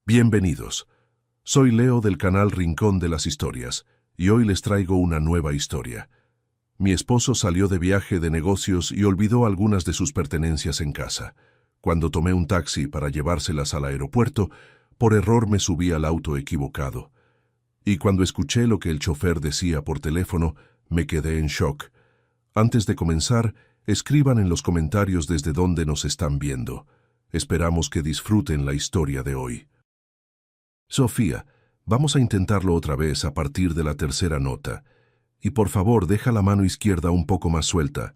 Bienvenidos. Soy Leo del canal Rincón de las Historias y hoy les traigo una nueva historia. Mi esposo salió de viaje de negocios y olvidó algunas de sus pertenencias en casa. Cuando tomé un taxi para llevárselas al aeropuerto, por error me subí al auto equivocado. Y cuando escuché lo que el chofer decía por teléfono, me quedé en shock. Antes de comenzar, escriban en los comentarios desde dónde nos están viendo. Esperamos que disfruten la historia de hoy. Sofía, vamos a intentarlo otra vez a partir de la tercera nota. Y por favor, deja la mano izquierda un poco más suelta.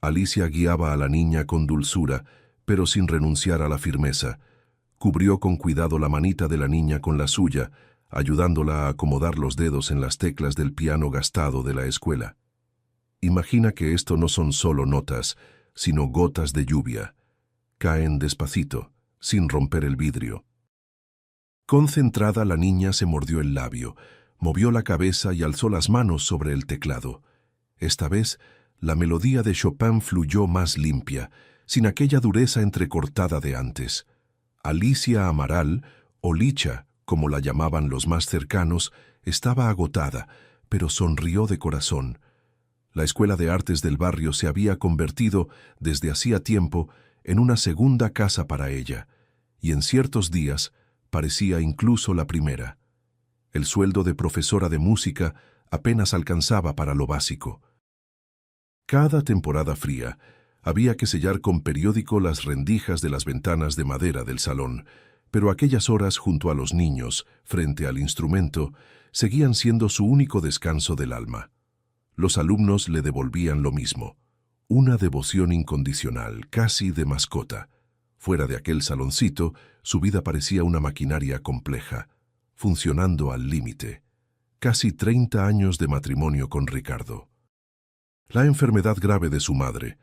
Alicia guiaba a la niña con dulzura, pero sin renunciar a la firmeza. Cubrió con cuidado la manita de la niña con la suya, ayudándola a acomodar los dedos en las teclas del piano gastado de la escuela. Imagina que esto no son solo notas, sino gotas de lluvia. Caen despacito, sin romper el vidrio. Concentrada, la niña se mordió el labio, movió la cabeza y alzó las manos sobre el teclado. Esta vez, la melodía de Chopin fluyó más limpia, sin aquella dureza entrecortada de antes. Alicia Amaral, o Licha, como la llamaban los más cercanos, estaba agotada, pero sonrió de corazón. La Escuela de Artes del barrio se había convertido, desde hacía tiempo, en una segunda casa para ella, y en ciertos días parecía incluso la primera. El sueldo de profesora de música apenas alcanzaba para lo básico. Cada temporada fría había que sellar con periódico las rendijas de las ventanas de madera del salón, pero aquellas horas junto a los niños, frente al instrumento, seguían siendo su único descanso del alma. Los alumnos le devolvían lo mismo, una devoción incondicional, casi de mascota. Fuera de aquel saloncito, su vida parecía una maquinaria compleja, funcionando al límite. Casi 30 años de matrimonio con Ricardo. La enfermedad grave de su madre,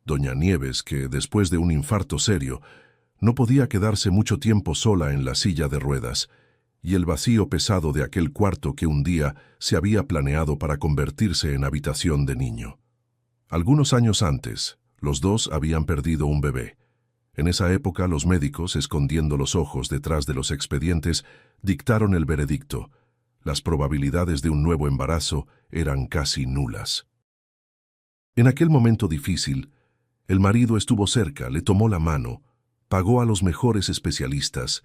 doña Nieves, que después de un infarto serio, no podía quedarse mucho tiempo sola en la silla de ruedas, y el vacío pesado de aquel cuarto que un día se había planeado para convertirse en habitación de niño. Algunos años antes, los dos habían perdido un bebé. En esa época, los médicos, escondiendo los ojos detrás de los expedientes, dictaron el veredicto. Las probabilidades de un nuevo embarazo eran casi nulas. En aquel momento difícil, el marido estuvo cerca, le tomó la mano, pagó a los mejores especialistas,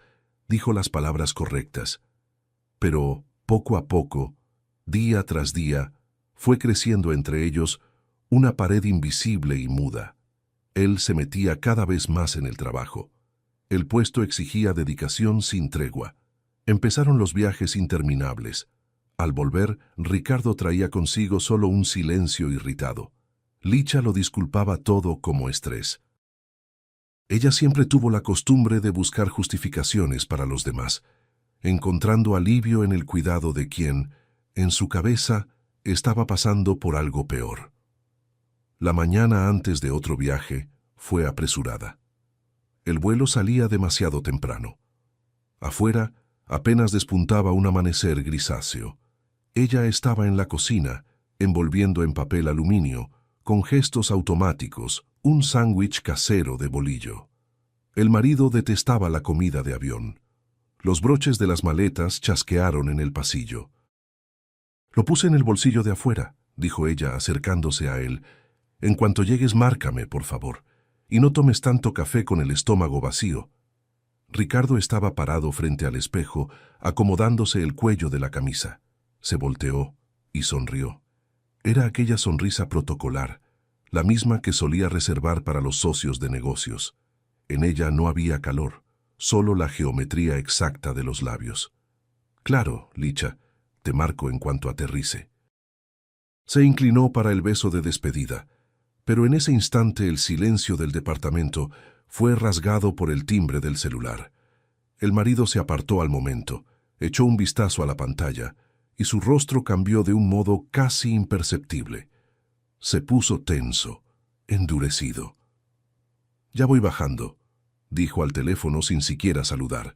dijo las palabras correctas. Pero, poco a poco, día tras día, fue creciendo entre ellos una pared invisible y muda. Él se metía cada vez más en el trabajo. El puesto exigía dedicación sin tregua. Empezaron los viajes interminables. Al volver, Ricardo traía consigo solo un silencio irritado. Licha lo disculpaba todo como estrés. Ella siempre tuvo la costumbre de buscar justificaciones para los demás, encontrando alivio en el cuidado de quien, en su cabeza, estaba pasando por algo peor. La mañana antes de otro viaje fue apresurada. El vuelo salía demasiado temprano. Afuera apenas despuntaba un amanecer grisáceo. Ella estaba en la cocina, envolviendo en papel aluminio, con gestos automáticos, un sándwich casero de bolillo. El marido detestaba la comida de avión. Los broches de las maletas chasquearon en el pasillo. «Lo puse en el bolsillo de afuera», dijo ella acercándose a él. «En cuanto llegues, márcame, por favor, y no tomes tanto café con el estómago vacío». Ricardo estaba parado frente al espejo, acomodándose el cuello de la camisa. Se volteó y sonrió. Era aquella sonrisa protocolar, la misma que solía reservar para los socios de negocios. En ella no había calor, solo la geometría exacta de los labios. «Claro, Licha, te marco en cuanto aterrice». Se inclinó para el beso de despedida, pero en ese instante el silencio del departamento fue rasgado por el timbre del celular. El marido se apartó al momento, echó un vistazo a la pantalla, y su rostro cambió de un modo casi imperceptible. Se puso tenso, endurecido. «Ya voy bajando», dijo al teléfono sin siquiera saludar.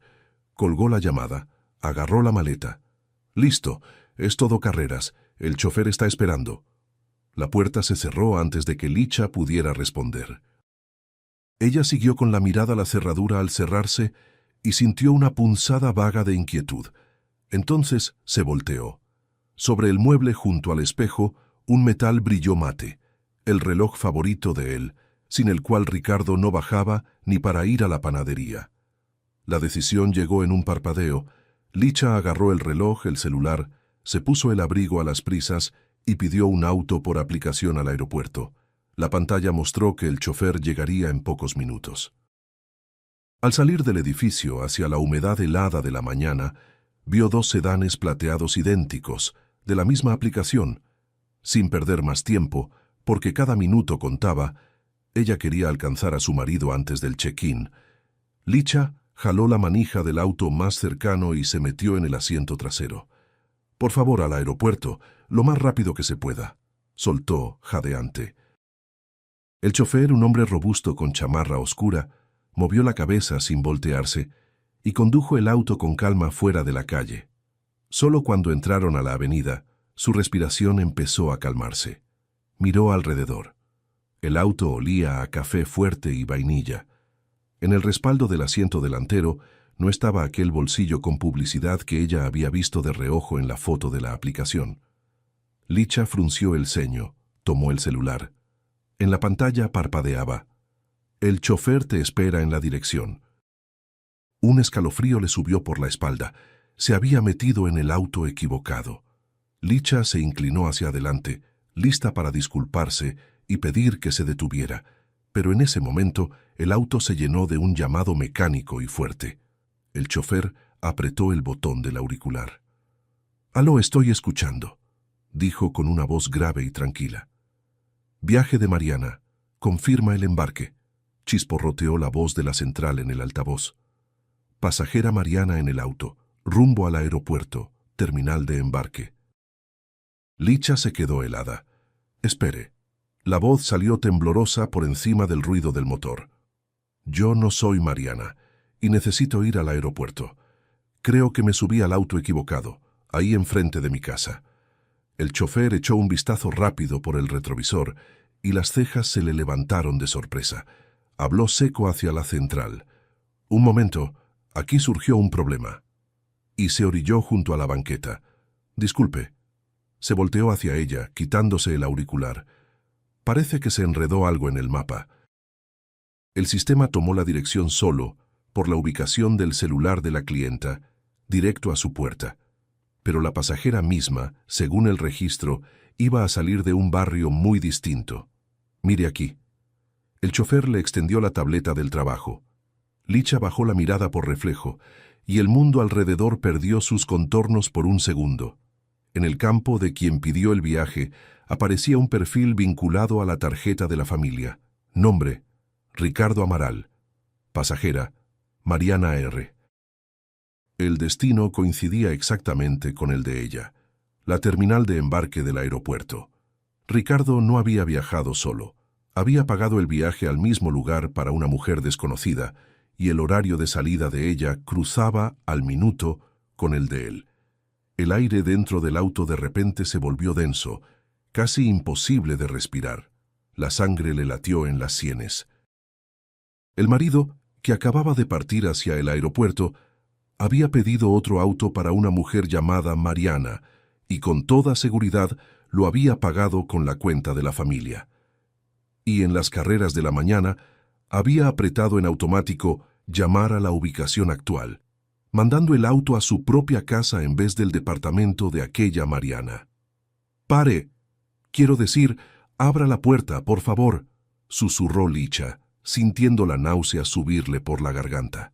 Colgó la llamada, agarró la maleta. «Listo, es todo carreras, el chofer está esperando». La puerta se cerró antes de que Licha pudiera responder. Ella siguió con la mirada la cerradura al cerrarse y sintió una punzada vaga de inquietud. Entonces se volteó. Sobre el mueble junto al espejo, un metal brilló mate, el reloj favorito de él, sin el cual Ricardo no bajaba ni para ir a la panadería. La decisión llegó en un parpadeo. Licha agarró el reloj, el celular, se puso el abrigo a las prisas y pidió un auto por aplicación al aeropuerto. La pantalla mostró que el chofer llegaría en pocos minutos. Al salir del edificio hacia la humedad helada de la mañana, vio 2 sedanes plateados idénticos, de la misma aplicación. Sin perder más tiempo, porque cada minuto contaba, ella quería alcanzar a su marido antes del check-in. Licha jaló la manija del auto más cercano y se metió en el asiento trasero. «Por favor, al aeropuerto, lo más rápido que se pueda», soltó, jadeante. El chofer, un hombre robusto con chamarra oscura, movió la cabeza sin voltearse y condujo el auto con calma fuera de la calle. Solo cuando entraron a la avenida, su respiración empezó a calmarse. Miró alrededor. El auto olía a café fuerte y vainilla. En el respaldo del asiento delantero no estaba aquel bolsillo con publicidad que ella había visto de reojo en la foto de la aplicación. Licha frunció el ceño, tomó el celular. En la pantalla parpadeaba. «El chofer te espera en la dirección». Un escalofrío le subió por la espalda. Se había metido en el auto equivocado. Licha se inclinó hacia adelante, lista para disculparse y pedir que se detuviera, pero en ese momento el auto se llenó de un llamado mecánico y fuerte. El chofer apretó el botón del auricular. «Aló, estoy escuchando», dijo con una voz grave y tranquila. «Viaje de Mariana. Confirma el embarque», chisporroteó la voz de la central en el altavoz. «Pasajera Mariana en el auto, rumbo al aeropuerto, terminal de embarque». Licha se quedó helada. «Espere». La voz salió temblorosa por encima del ruido del motor. «Yo no soy Mariana y necesito ir al aeropuerto. Creo que me subí al auto equivocado, ahí enfrente de mi casa». El chofer echó un vistazo rápido por el retrovisor y las cejas se le levantaron de sorpresa. Habló seco hacia la central. «Un momento, aquí surgió un problema». Y se orilló junto a la banqueta. «Disculpe». Se volteó hacia ella, quitándose el auricular. Parece que se enredó algo en el mapa. El sistema tomó la dirección solo, por la ubicación del celular de la clienta, directo a su puerta. Pero la pasajera misma, según el registro, iba a salir de un barrio muy distinto. «Mire aquí». El chofer le extendió la tableta del trabajo. Licha bajó la mirada por reflejo, y el mundo alrededor perdió sus contornos por un segundo. En el campo de quien pidió el viaje, aparecía un perfil vinculado a la tarjeta de la familia. Nombre: Ricardo Amaral. Pasajera: Mariana R. El destino coincidía exactamente con el de ella, la terminal de embarque del aeropuerto. Ricardo no había viajado solo. Había pagado el viaje al mismo lugar para una mujer desconocida, y el horario de salida de ella cruzaba al minuto con el de él. El aire dentro del auto de repente se volvió denso, casi imposible de respirar. La sangre le latió en las sienes. El marido, que acababa de partir hacia el aeropuerto, había pedido otro auto para una mujer llamada Mariana, y con toda seguridad lo había pagado con la cuenta de la familia. Y en las carreras de la mañana había apretado en automático llamar a la ubicación actual, mandando el auto a su propia casa en vez del departamento de aquella Mariana. «Pare. Quiero decir, abra la puerta, por favor», susurró Licha, sintiendo la náusea subirle por la garganta.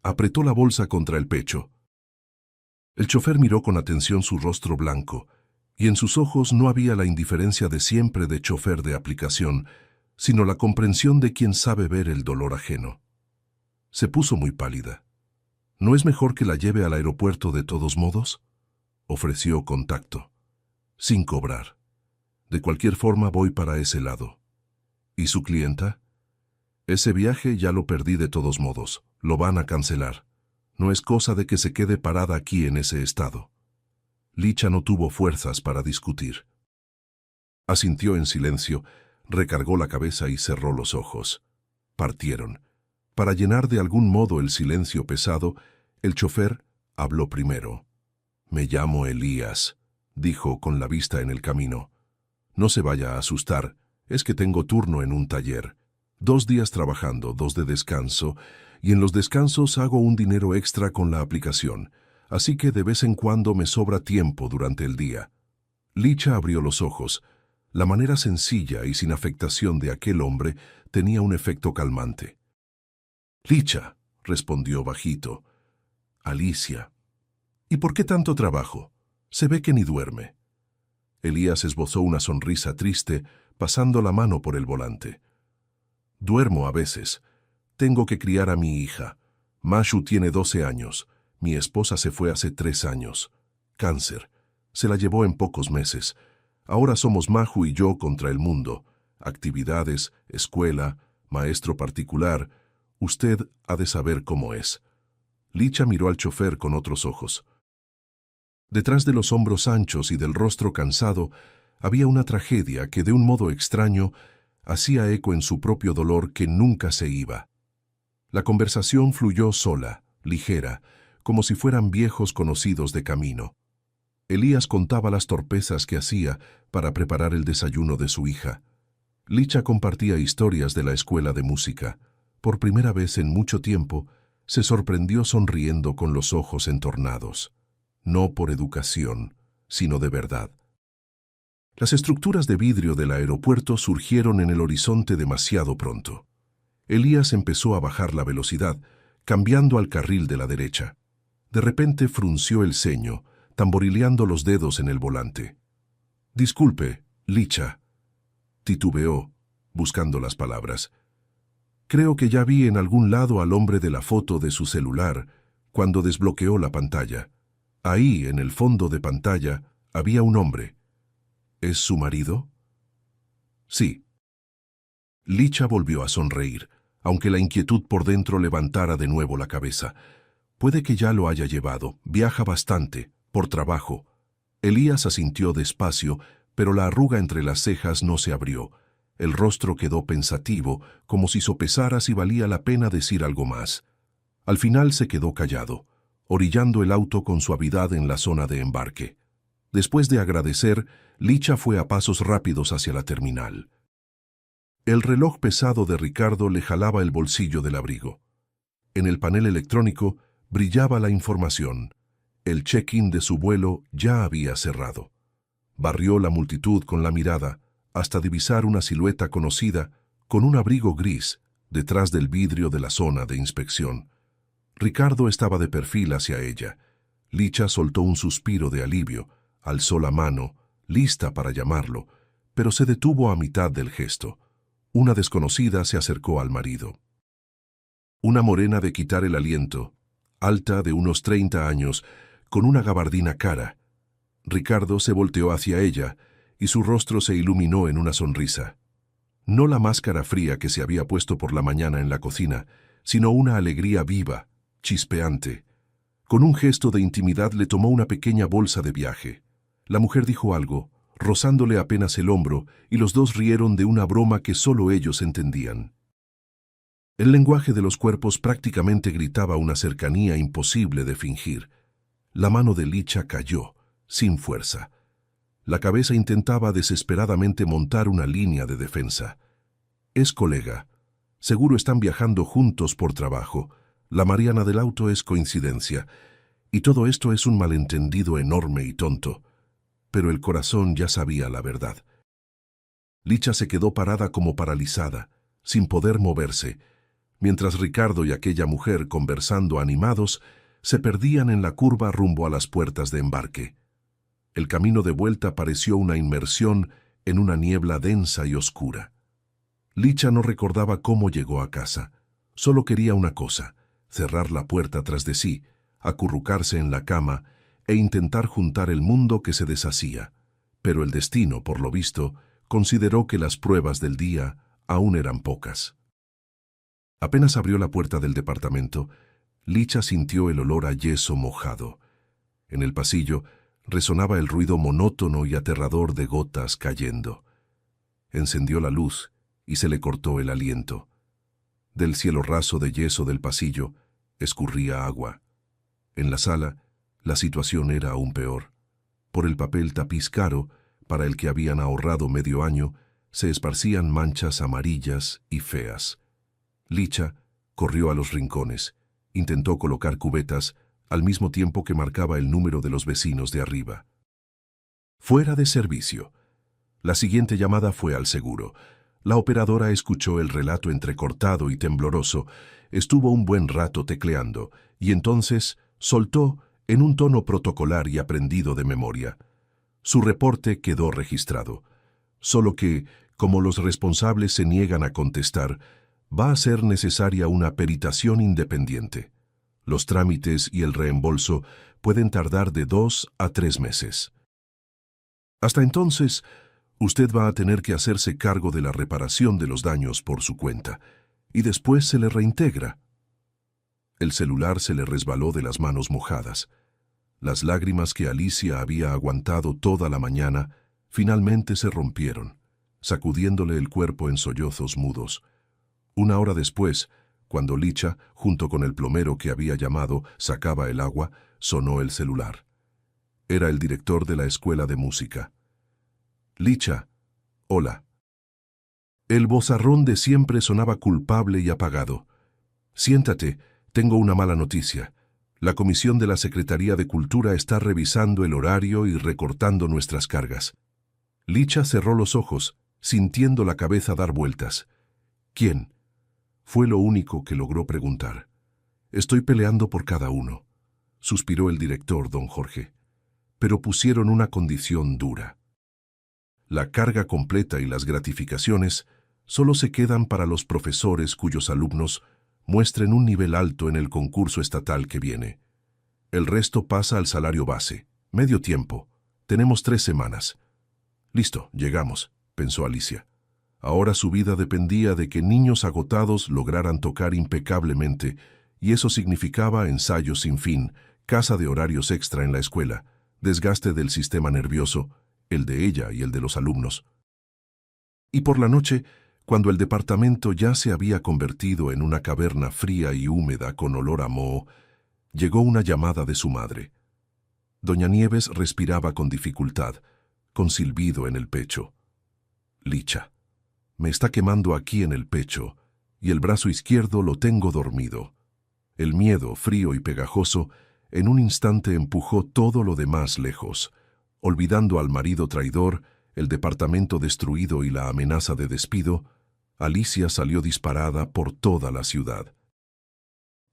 Apretó la bolsa contra el pecho. El chofer miró con atención su rostro blanco, y en sus ojos no había la indiferencia de siempre de chofer de aplicación, sino la comprensión de quien sabe ver el dolor ajeno. Se puso muy pálida. «¿No es mejor que la lleve al aeropuerto de todos modos?», ofreció con tacto. «Sin cobrar. De cualquier forma voy para ese lado». «¿Y su clienta?». «Ese viaje ya lo perdí de todos modos. Lo van a cancelar. No es cosa de que se quede parada aquí en ese estado». Licha no tuvo fuerzas para discutir. Asintió en silencio, recargó la cabeza y cerró los ojos. Partieron. Para llenar de algún modo el silencio pesado, el chofer habló primero. «Me llamo Elías», dijo con la vista en el camino. «No se vaya a asustar, es que tengo turno en un taller. 2 días trabajando, 2 de descanso, y en los descansos hago un dinero extra con la aplicación, así que de vez en cuando me sobra tiempo durante el día». Licha abrió los ojos. La manera sencilla y sin afectación de aquel hombre tenía un efecto calmante. «Licha», respondió bajito. «Alicia. ¿Y por qué tanto trabajo? Se ve que ni duerme». Elías esbozó una sonrisa triste, pasando la mano por el volante. «Duermo a veces. Tengo que criar a mi hija. Mashu tiene 12 años. Mi esposa se fue hace 3 años. Cáncer. Se la llevó en pocos meses. Ahora somos Maju y yo contra el mundo. Actividades, escuela, maestro particular. Usted ha de saber cómo es». Licha miró al chofer con otros ojos. Detrás de los hombros anchos y del rostro cansado había una tragedia que de un modo extraño hacía eco en su propio dolor que nunca se iba. La conversación fluyó sola, ligera, como si fueran viejos conocidos de camino. Elías contaba las torpezas que hacía para preparar el desayuno de su hija. Licha compartía historias de la escuela de música. Por primera vez en mucho tiempo, se sorprendió sonriendo con los ojos entornados. No por educación, sino de verdad. Las estructuras de vidrio del aeropuerto surgieron en el horizonte demasiado pronto. Elías empezó a bajar la velocidad, cambiando al carril de la derecha. De repente frunció el ceño, tamborileando los dedos en el volante. «Disculpe, Licha», titubeó, buscando las palabras. «Creo que ya vi en algún lado al hombre de la foto de su celular cuando desbloqueó la pantalla. Ahí, en el fondo de pantalla, había un hombre. ¿Es su marido?» «Sí». Licha volvió a sonreír, aunque la inquietud por dentro levantara de nuevo la cabeza. Puede que ya lo haya llevado, viaja bastante, por trabajo. Elías asintió despacio, pero la arruga entre las cejas no se abrió. El rostro quedó pensativo, como si sopesara si valía la pena decir algo más. Al final se quedó callado, orillando el auto con suavidad en la zona de embarque. Después de agradecer, Licha fue a pasos rápidos hacia la terminal. El reloj pesado de Ricardo le jalaba el bolsillo del abrigo. En el panel electrónico brillaba la información. El check-in de su vuelo ya había cerrado. Barrió la multitud con la mirada, hasta divisar una silueta conocida con un abrigo gris detrás del vidrio de la zona de inspección. Ricardo estaba de perfil hacia ella. Licha soltó un suspiro de alivio, alzó la mano, lista para llamarlo, pero se detuvo a mitad del gesto. Una desconocida se acercó al marido. Una morena de quitar el aliento, alta de unos 30 años, con una gabardina cara. Ricardo se volteó hacia ella y su rostro se iluminó en una sonrisa. No la máscara fría que se había puesto por la mañana en la cocina, sino una alegría viva, chispeante. Con un gesto de intimidad le tomó una pequeña bolsa de viaje. La mujer dijo algo, rozándole apenas el hombro, y los dos rieron de una broma que solo ellos entendían. El lenguaje de los cuerpos prácticamente gritaba una cercanía imposible de fingir. La mano de Licha cayó, sin fuerza. La cabeza intentaba desesperadamente montar una línea de defensa. Es colega. Seguro están viajando juntos por trabajo. La Mariana del auto es coincidencia. Y todo esto es un malentendido enorme y tonto. Pero el corazón ya sabía la verdad. Licha se quedó parada como paralizada, sin poder moverse, mientras Ricardo y aquella mujer, conversando animados, se perdían en la curva rumbo a las puertas de embarque. El camino de vuelta pareció una inmersión en una niebla densa y oscura. Licha no recordaba cómo llegó a casa. Solo quería una cosa: cerrar la puerta tras de sí, acurrucarse en la cama e intentar juntar el mundo que se deshacía. Pero el destino, por lo visto, consideró que las pruebas del día aún eran pocas. Apenas abrió la puerta del departamento, Licha sintió el olor a yeso mojado. En el pasillo resonaba el ruido monótono y aterrador de gotas cayendo. Encendió la luz y se le cortó el aliento. Del cielo raso de yeso del pasillo escurría agua. En la sala, la situación era aún peor. Por el papel tapiz caro, para el que habían ahorrado medio año, se esparcían manchas amarillas y feas. Licha corrió a los rincones, intentó colocar cubetas, al mismo tiempo que marcaba el número de los vecinos de arriba. Fuera de servicio. La siguiente llamada fue al seguro. La operadora escuchó el relato entrecortado y tembloroso, estuvo un buen rato tecleando, y entonces soltó en un tono protocolar y aprendido de memoria. Su reporte quedó registrado, solo que, como los responsables se niegan a contestar, va a ser necesaria una peritación independiente. Los trámites y el reembolso pueden tardar de 2 a 3 meses. Hasta entonces, usted va a tener que hacerse cargo de la reparación de los daños por su cuenta, y después se le reintegra. El celular se le resbaló de las manos mojadas. Las lágrimas que Alicia había aguantado toda la mañana finalmente se rompieron, sacudiéndole el cuerpo en sollozos mudos. Una hora después, cuando Licha, junto con el plomero que había llamado, sacaba el agua, sonó el celular. Era el director de la escuela de música. Licha, hola. El vozarrón de siempre sonaba culpable y apagado. Siéntate, tengo una mala noticia. La comisión de la Secretaría de Cultura está revisando el horario y recortando nuestras cargas. Licha cerró los ojos, sintiendo la cabeza dar vueltas. ¿Quién? Fue lo único que logró preguntar. Estoy peleando por cada uno, suspiró el director, don Jorge. Pero pusieron una condición dura. La carga completa y las gratificaciones solo se quedan para los profesores cuyos alumnos muestren un nivel alto en el concurso estatal que viene. El resto pasa al salario base, medio tiempo. Tenemos 3 semanas. Listo, llegamos, pensó Alicia. Ahora su vida dependía de que niños agotados lograran tocar impecablemente, y eso significaba ensayos sin fin, casa de horarios extra en la escuela, desgaste del sistema nervioso, el de ella y el de los alumnos. Y por la noche, cuando el departamento ya se había convertido en una caverna fría y húmeda con olor a moho, llegó una llamada de su madre. Doña Nieves respiraba con dificultad, con silbido en el pecho. Licha, me está quemando aquí en el pecho, y el brazo izquierdo lo tengo dormido. El miedo, frío y pegajoso, en un instante empujó todo lo demás lejos, olvidando al marido traidor, el departamento destruido y la amenaza de despido. Alicia salió disparada por toda la ciudad.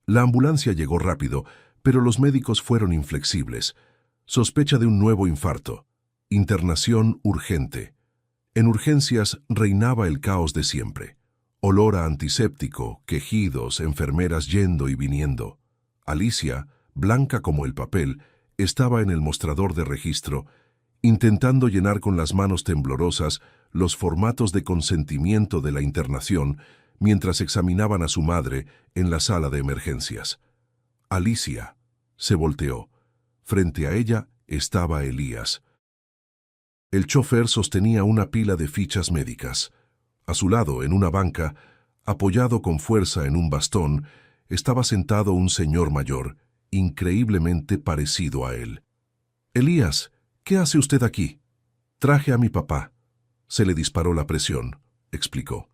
La ambulancia llegó rápido, pero los médicos fueron inflexibles. Sospecha de un nuevo infarto. Internación urgente. En urgencias reinaba el caos de siempre. Olor a antiséptico, quejidos, enfermeras yendo y viniendo. Alicia, blanca como el papel, estaba en el mostrador de registro, intentando llenar con las manos temblorosas los formatos de consentimiento de la internación mientras examinaban a su madre en la sala de emergencias. Alicia se volteó. Frente a ella estaba Elías. El chofer sostenía una pila de fichas médicas. A su lado, en una banca, apoyado con fuerza en un bastón, estaba sentado un señor mayor, increíblemente parecido a él. «Elías, ¿qué hace usted aquí?» «Traje a mi papá». Se le disparó la presión, explicó.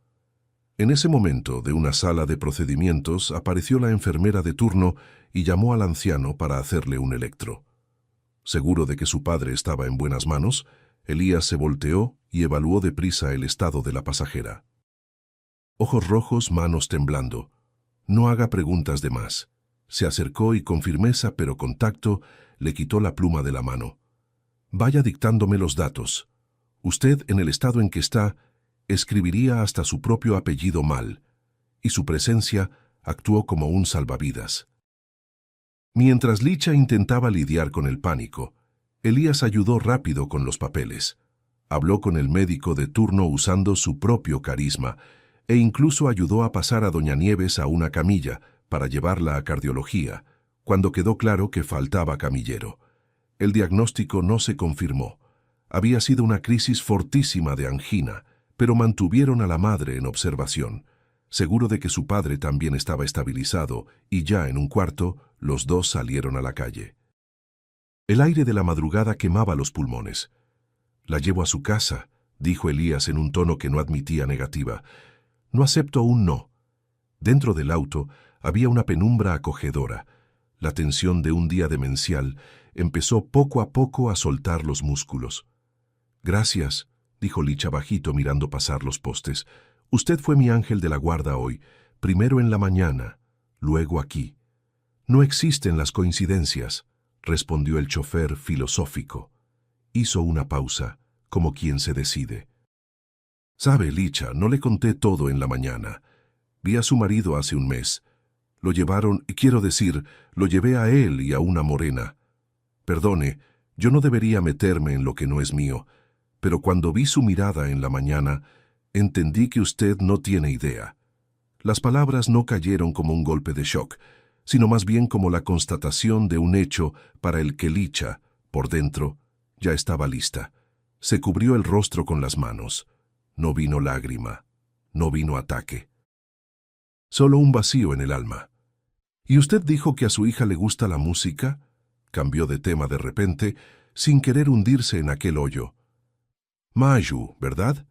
En ese momento, de una sala de procedimientos, apareció la enfermera de turno y llamó al anciano para hacerle un electro. Seguro de que su padre estaba en buenas manos, Elías se volteó y evaluó deprisa el estado de la pasajera. Ojos rojos, manos temblando. No haga preguntas de más. Se acercó y con firmeza pero con tacto le quitó la pluma de la mano. Vaya dictándome los datos. Usted, en el estado en que está, escribiría hasta su propio apellido mal, y su presencia actuó como un salvavidas. Mientras Licha intentaba lidiar con el pánico, Elías ayudó rápido con los papeles. Habló con el médico de turno usando su propio carisma e incluso ayudó a pasar a doña Nieves a una camilla para llevarla a cardiología, cuando quedó claro que faltaba camillero. El diagnóstico no se confirmó. Había sido una crisis fortísima de angina, pero mantuvieron a la madre en observación. Seguro de que su padre también estaba estabilizado, y ya en un cuarto, los dos salieron a la calle. El aire de la madrugada quemaba los pulmones. «La llevo a su casa», dijo Elías en un tono que no admitía negativa. «No acepto un no». Dentro del auto había una penumbra acogedora. La tensión de un día demencial empezó poco a poco a soltar los músculos. «Gracias», dijo Licha bajito mirando pasar los postes. «Usted fue mi ángel de la guarda hoy, primero en la mañana, luego aquí». «No existen las coincidencias», respondió el chofer filosófico. Hizo una pausa, como quien se decide. «Sabe, Licha, no le conté todo en la mañana. Vi a su marido hace un mes. Lo llevaron, quiero decir, lo llevé a él y a una morena. Perdone, yo no debería meterme en lo que no es mío, pero cuando vi su mirada en la mañana, entendí que usted no tiene idea». Las palabras no cayeron como un golpe de shock, sino más bien como la constatación de un hecho para el que Licha, por dentro, ya estaba lista. Se cubrió el rostro con las manos. No vino lágrima, no vino ataque. Solo un vacío en el alma. «¿Y usted dijo que a su hija le gusta la música?», cambió de tema de repente, sin querer hundirse en aquel hoyo. «Maju, ¿verdad?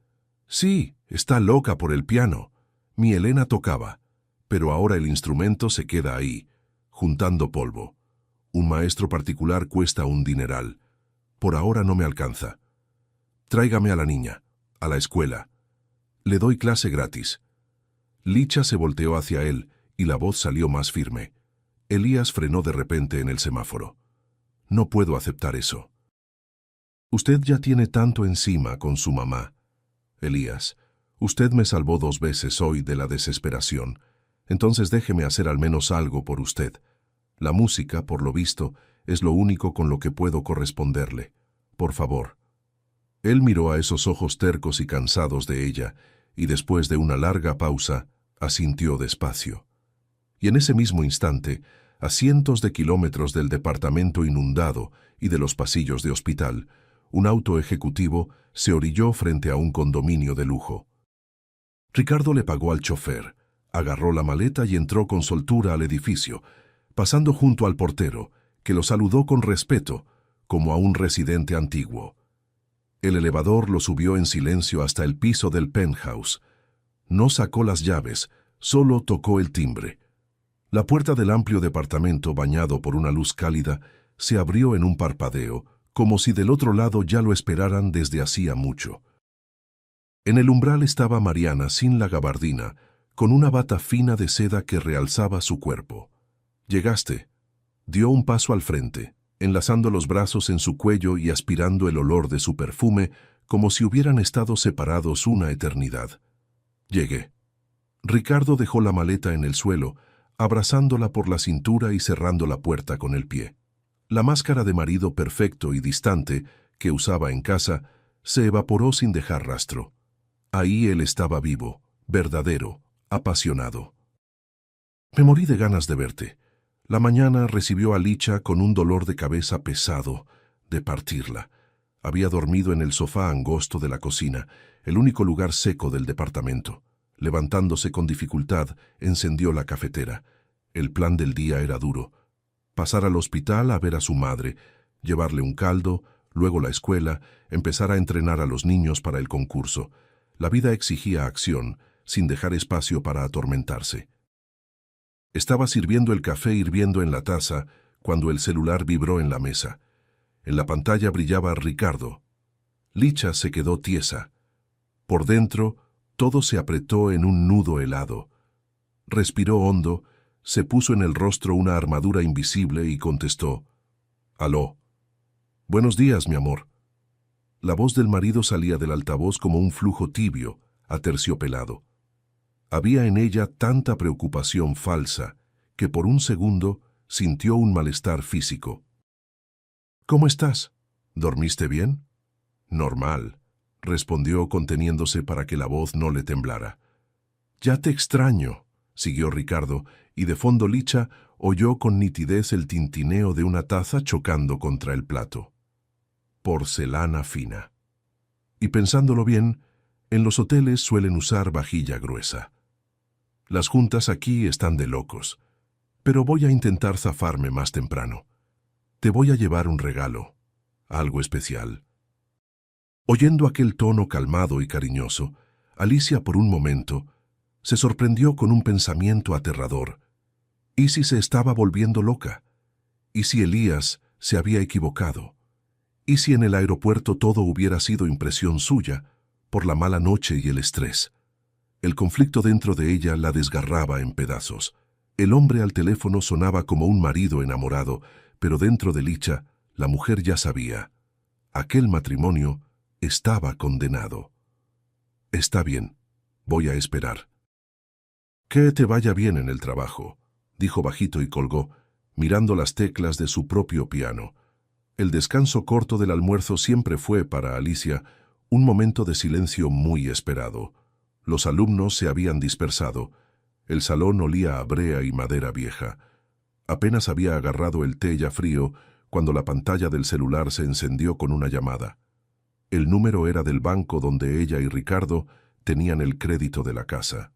Sí, está loca por el piano. Mi Elena tocaba, pero ahora el instrumento se queda ahí, juntando polvo. Un maestro particular cuesta un dineral. Por ahora no me alcanza. Tráigame a la niña, a la escuela. Le doy clase gratis». Licha se volteó hacia él y la voz salió más firme. Elías frenó de repente en el semáforo. «No puedo aceptar eso. Usted ya tiene tanto encima con su mamá. Elías, usted me salvó 2 veces hoy de la desesperación. Entonces déjeme hacer al menos algo por usted. La música, por lo visto, es lo único con lo que puedo corresponderle. Por favor». Él miró a esos ojos tercos y cansados de ella, y después de una larga pausa, asintió despacio. Y en ese mismo instante, a cientos de kilómetros del departamento inundado y de los pasillos de hospital, un auto ejecutivo se orilló frente a un condominio de lujo. Ricardo le pagó al chofer, agarró la maleta y entró con soltura al edificio, pasando junto al portero, que lo saludó con respeto, como a un residente antiguo. El elevador lo subió en silencio hasta el piso del penthouse. No sacó las llaves, solo tocó el timbre. La puerta del amplio departamento, bañado por una luz cálida, se abrió en un parpadeo, como si del otro lado ya lo esperaran desde hacía mucho. En el umbral estaba Mariana sin la gabardina, con una bata fina de seda que realzaba su cuerpo. «¿Llegaste?». Dio un paso al frente, enlazando los brazos en su cuello y aspirando el olor de su perfume como si hubieran estado separados una eternidad. «Llegué». Ricardo dejó la maleta en el suelo, abrazándola por la cintura y cerrando la puerta con el pie. La máscara de marido perfecto y distante que usaba en casa se evaporó sin dejar rastro. Ahí él estaba vivo, verdadero, apasionado. «Me morí de ganas de verte». La mañana recibió a Licha con un dolor de cabeza pesado de partirla. Había dormido en el sofá angosto de la cocina, el único lugar seco del departamento. Levantándose con dificultad, encendió la cafetera. El plan del día era duro. Pasar al hospital a ver a su madre, llevarle un caldo, luego la escuela, empezar a entrenar a los niños para el concurso. La vida exigía acción, sin dejar espacio para atormentarse. Estaba sirviendo el café hirviendo en la taza cuando el celular vibró en la mesa. En la pantalla brillaba Ricardo. Licha se quedó tiesa. Por dentro, todo se apretó en un nudo helado. Respiró hondo, se puso en el rostro una armadura invisible y contestó: «Aló». «Buenos días, mi amor». La voz del marido salía del altavoz como un flujo tibio, aterciopelado. Había en ella tanta preocupación falsa que por un segundo sintió un malestar físico. «¿Cómo estás? ¿Dormiste bien?». «Normal», respondió conteniéndose para que la voz no le temblara. «Ya te extraño», siguió Ricardo, y de fondo Licha oyó con nitidez el tintineo de una taza chocando contra el plato. Porcelana fina. Y pensándolo bien, en los hoteles suelen usar vajilla gruesa. Las juntas aquí están de locos, pero voy a intentar zafarme más temprano. Te voy a llevar un regalo, algo especial. Oyendo aquel tono calmado y cariñoso, Alicia por un momento se sorprendió con un pensamiento aterrador. ¿Y si se estaba volviendo loca? ¿Y si Elías se había equivocado? ¿Y si en el aeropuerto todo hubiera sido impresión suya por la mala noche y el estrés? El conflicto dentro de ella la desgarraba en pedazos. El hombre al teléfono sonaba como un marido enamorado, pero dentro de Licha, la mujer ya sabía. Aquel matrimonio estaba condenado. Está bien, voy a esperar. Que te vaya bien en el trabajo, dijo bajito y colgó, mirando las teclas de su propio piano. El descanso corto del almuerzo siempre fue para Alicia un momento de silencio muy esperado. Los alumnos se habían dispersado. El salón olía a brea y madera vieja. Apenas había agarrado el té ya frío cuando la pantalla del celular se encendió con una llamada. El número era del banco donde ella y Ricardo tenían el crédito de la casa.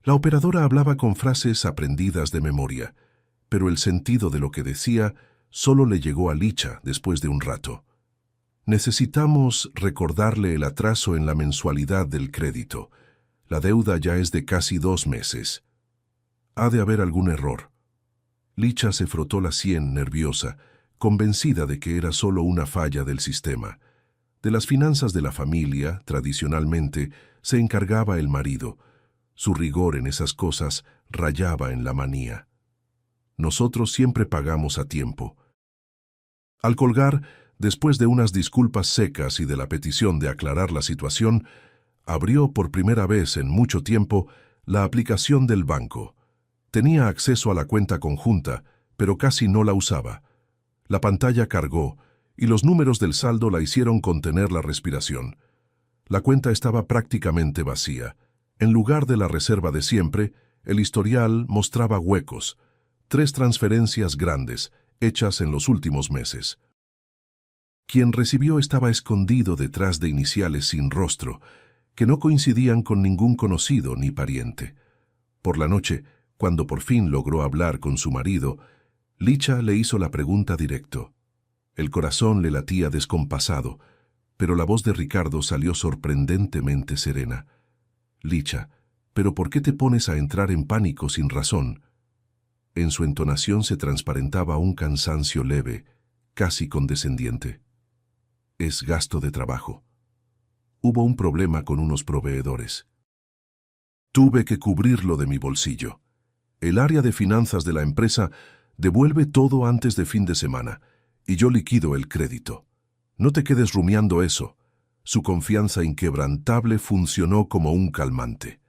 La operadora hablaba con frases aprendidas de memoria, pero el sentido de lo que decía solo le llegó a Licha después de un rato. Necesitamos recordarle el atraso en la mensualidad del crédito. La deuda ya es de casi 2 meses. Ha de haber algún error. Licha se frotó la sien nerviosa, convencida de que era solo una falla del sistema. De las finanzas de la familia, tradicionalmente, se encargaba el marido. Su rigor en esas cosas rayaba en la manía. Nosotros siempre pagamos a tiempo. Al colgar, después de unas disculpas secas y de la petición de aclarar la situación, abrió por primera vez en mucho tiempo la aplicación del banco. Tenía acceso a la cuenta conjunta, pero casi no la usaba. La pantalla cargó y los números del saldo la hicieron contener la respiración. La cuenta estaba prácticamente vacía. En lugar de la reserva de siempre, el historial mostraba huecos, 3 transferencias grandes, hechas en los últimos meses. Quien recibió estaba escondido detrás de iniciales sin rostro, que no coincidían con ningún conocido ni pariente. Por la noche, cuando por fin logró hablar con su marido, Licha le hizo la pregunta directo. El corazón le latía descompasado, pero la voz de Ricardo salió sorprendentemente serena. Licha, ¿pero por qué te pones a entrar en pánico sin razón? En su entonación se transparentaba un cansancio leve, casi condescendiente. Es gasto de trabajo. Hubo un problema con unos proveedores. Tuve que cubrirlo de mi bolsillo. El área de finanzas de la empresa devuelve todo antes de fin de semana, y yo liquido el crédito. No te quedes rumiando eso. Su confianza inquebrantable funcionó como un calmante.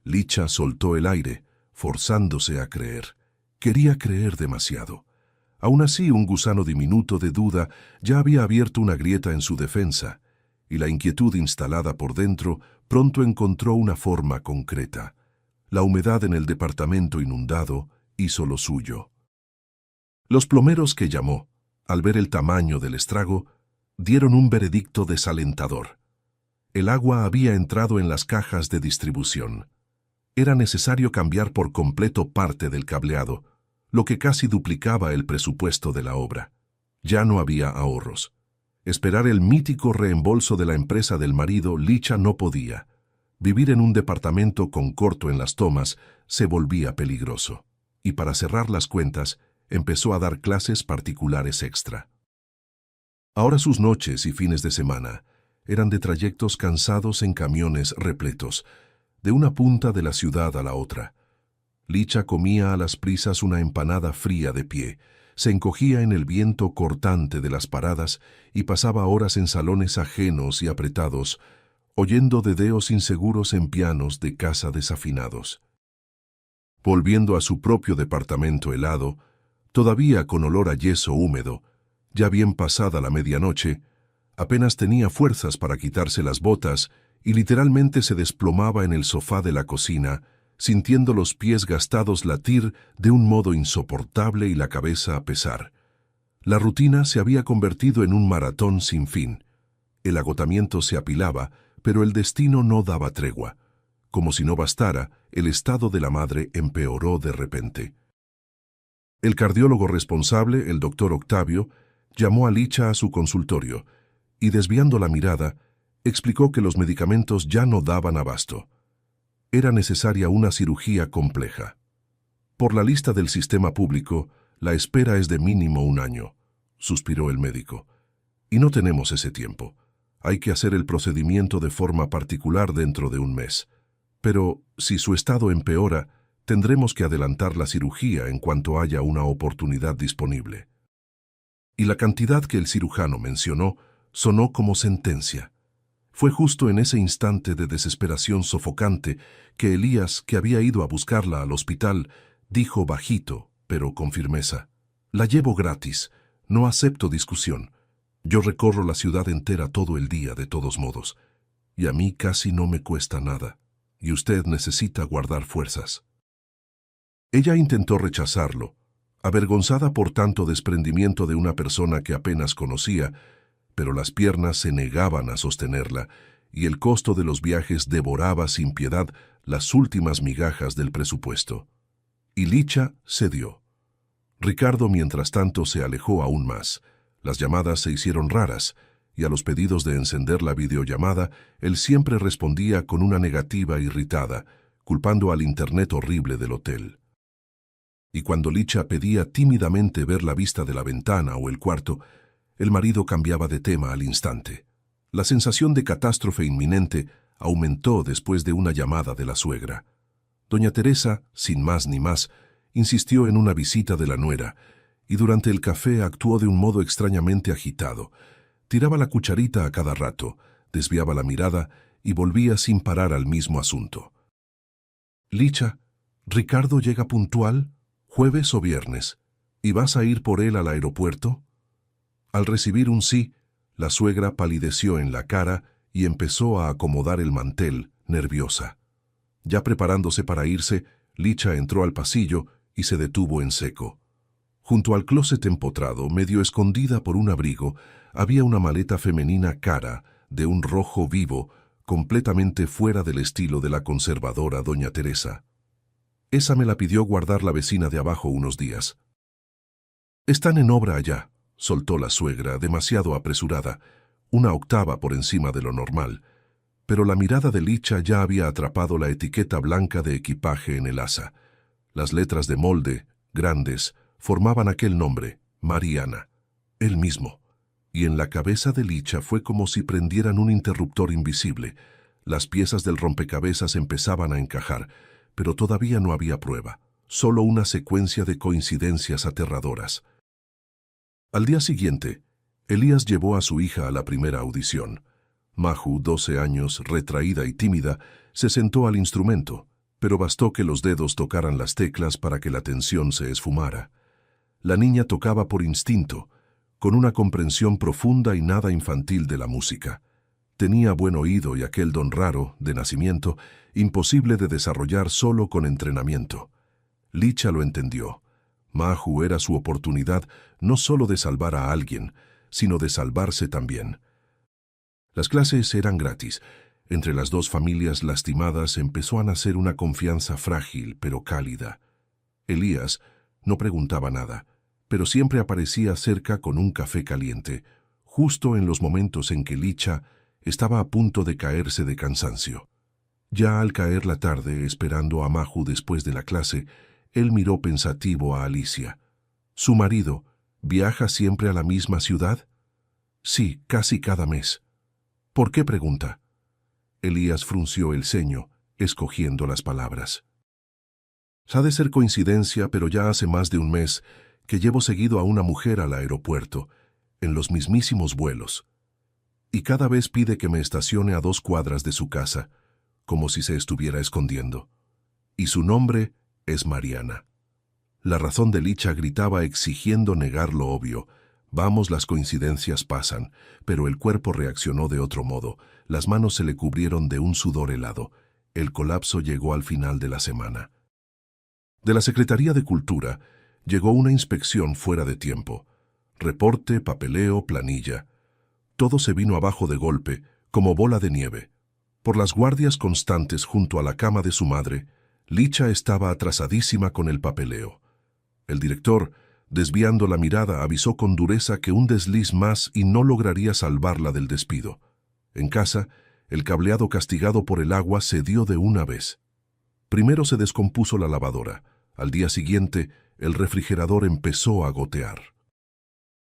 Licha soltó el aire, forzándose a creer. Quería creer demasiado. Aún así, un gusano diminuto de duda ya había abierto una grieta en su defensa, y la inquietud instalada por dentro pronto encontró una forma concreta. La humedad en el departamento inundado hizo lo suyo. Los plomeros que llamó, al ver el tamaño del estrago, dieron un veredicto desalentador. El agua había entrado en las cajas de distribución. Era necesario cambiar por completo parte del cableado, lo que casi duplicaba el presupuesto de la obra. Ya no había ahorros. Esperar el mítico reembolso de la empresa del marido, Licha no podía. Vivir en un departamento con corto en las tomas se volvía peligroso. Y para cerrar las cuentas, empezó a dar clases particulares extra. Ahora sus noches y fines de semana eran de trayectos cansados en camiones repletos, de una punta de la ciudad a la otra. Licha comía a las prisas una empanada fría de pie, se encogía en el viento cortante de las paradas y pasaba horas en salones ajenos y apretados, oyendo dedeos inseguros en pianos de casa desafinados. Volviendo a su propio departamento helado, todavía con olor a yeso húmedo, ya bien pasada la medianoche, apenas tenía fuerzas para quitarse las botas y literalmente se desplomaba en el sofá de la cocina, sintiendo los pies gastados latir de un modo insoportable y la cabeza a pesar. La rutina se había convertido en un maratón sin fin. El agotamiento se apilaba, pero el destino no daba tregua. Como si no bastara, el estado de la madre empeoró de repente. El cardiólogo responsable, el doctor Octavio, llamó a Licha a su consultorio y, desviando la mirada, explicó que los medicamentos ya no daban abasto. Era necesaria una cirugía compleja. Por la lista del sistema público, la espera es de mínimo 1 año, suspiró el médico. Y no tenemos ese tiempo. Hay que hacer el procedimiento de forma particular dentro de 1 mes. Pero, si su estado empeora, tendremos que adelantar la cirugía en cuanto haya una oportunidad disponible. Y la cantidad que el cirujano mencionó sonó como sentencia. Fue justo en ese instante de desesperación sofocante que Elías, que había ido a buscarla al hospital, dijo bajito, pero con firmeza: «La llevo gratis, no acepto discusión. Yo recorro la ciudad entera todo el día de todos modos, y a mí casi no me cuesta nada, y usted necesita guardar fuerzas». Ella intentó rechazarlo, avergonzada por tanto desprendimiento de una persona que apenas conocía, pero las piernas se negaban a sostenerla, y el costo de los viajes devoraba sin piedad las últimas migajas del presupuesto. Y Licha cedió. Ricardo, mientras tanto, se alejó aún más. Las llamadas se hicieron raras, y a los pedidos de encender la videollamada, él siempre respondía con una negativa irritada, culpando al internet horrible del hotel. Y cuando Licha pedía tímidamente ver la vista de la ventana o el cuarto, el marido cambiaba de tema al instante. La sensación de catástrofe inminente aumentó después de una llamada de la suegra. Doña Teresa, sin más ni más, insistió en una visita de la nuera, y durante el café actuó de un modo extrañamente agitado. Tiraba la cucharita a cada rato, desviaba la mirada y volvía sin parar al mismo asunto. «Licha, ¿Ricardo llega puntual? ¿Jueves o viernes? ¿Y vas a ir por él al aeropuerto?» Al recibir un sí, la suegra palideció en la cara y empezó a acomodar el mantel, nerviosa. Ya preparándose para irse, Licha entró al pasillo y se detuvo en seco. Junto al closet empotrado, medio escondida por un abrigo, había una maleta femenina cara, de un rojo vivo, completamente fuera del estilo de la conservadora doña Teresa. «Esa me la pidió guardar la vecina de abajo unos días». «Están en obra allá», soltó la suegra, demasiado apresurada, una octava por encima de lo normal, pero la mirada de Licha ya había atrapado la etiqueta blanca de equipaje en el asa. Las letras de molde, grandes, formaban aquel nombre, Mariana, él mismo, y en la cabeza de Licha fue como si prendieran un interruptor invisible. Las piezas del rompecabezas empezaban a encajar, pero todavía no había prueba, solo una secuencia de coincidencias aterradoras. Al día siguiente, Elías llevó a su hija a la primera audición. Maju, 12 años, retraída y tímida, se sentó al instrumento, pero bastó que los dedos tocaran las teclas para que la tensión se esfumara. La niña tocaba por instinto, con una comprensión profunda y nada infantil de la música. Tenía buen oído y aquel don raro, de nacimiento, imposible de desarrollar solo con entrenamiento. Licha lo entendió. Maju era su oportunidad no solo de salvar a alguien, sino de salvarse también. Las clases eran gratis. Entre las dos familias lastimadas empezó a nacer una confianza frágil pero cálida. Elías no preguntaba nada, pero siempre aparecía cerca con un café caliente, justo en los momentos en que Licha estaba a punto de caerse de cansancio. Ya al caer la tarde, esperando a Maju después de la clase, él miró pensativo a Alicia. «¿Su marido viaja siempre a la misma ciudad?» «Sí, casi cada mes». «¿Por qué pregunta?» Elías frunció el ceño, escogiendo las palabras. «Ha de ser coincidencia, pero ya hace más de 1 mes que llevo seguido a una mujer al aeropuerto, en los mismísimos vuelos. Y cada vez pide que me estacione a 2 cuadras de su casa, como si se estuviera escondiendo. Y su nombre es Mariana». La razón de Licha gritaba exigiendo negar lo obvio. Vamos, las coincidencias pasan, pero el cuerpo reaccionó de otro modo. Las manos se le cubrieron de un sudor helado. El colapso llegó al final de la semana. De la Secretaría de Cultura llegó una inspección fuera de tiempo. Reporte, papeleo, planilla. Todo se vino abajo de golpe, como bola de nieve. Por las guardias constantes junto a la cama de su madre, Licha estaba atrasadísima con el papeleo. El director, desviando la mirada, avisó con dureza que un desliz más y no lograría salvarla del despido. En casa, el cableado castigado por el agua cedió de una vez. Primero se descompuso la lavadora. Al día siguiente, el refrigerador empezó a gotear.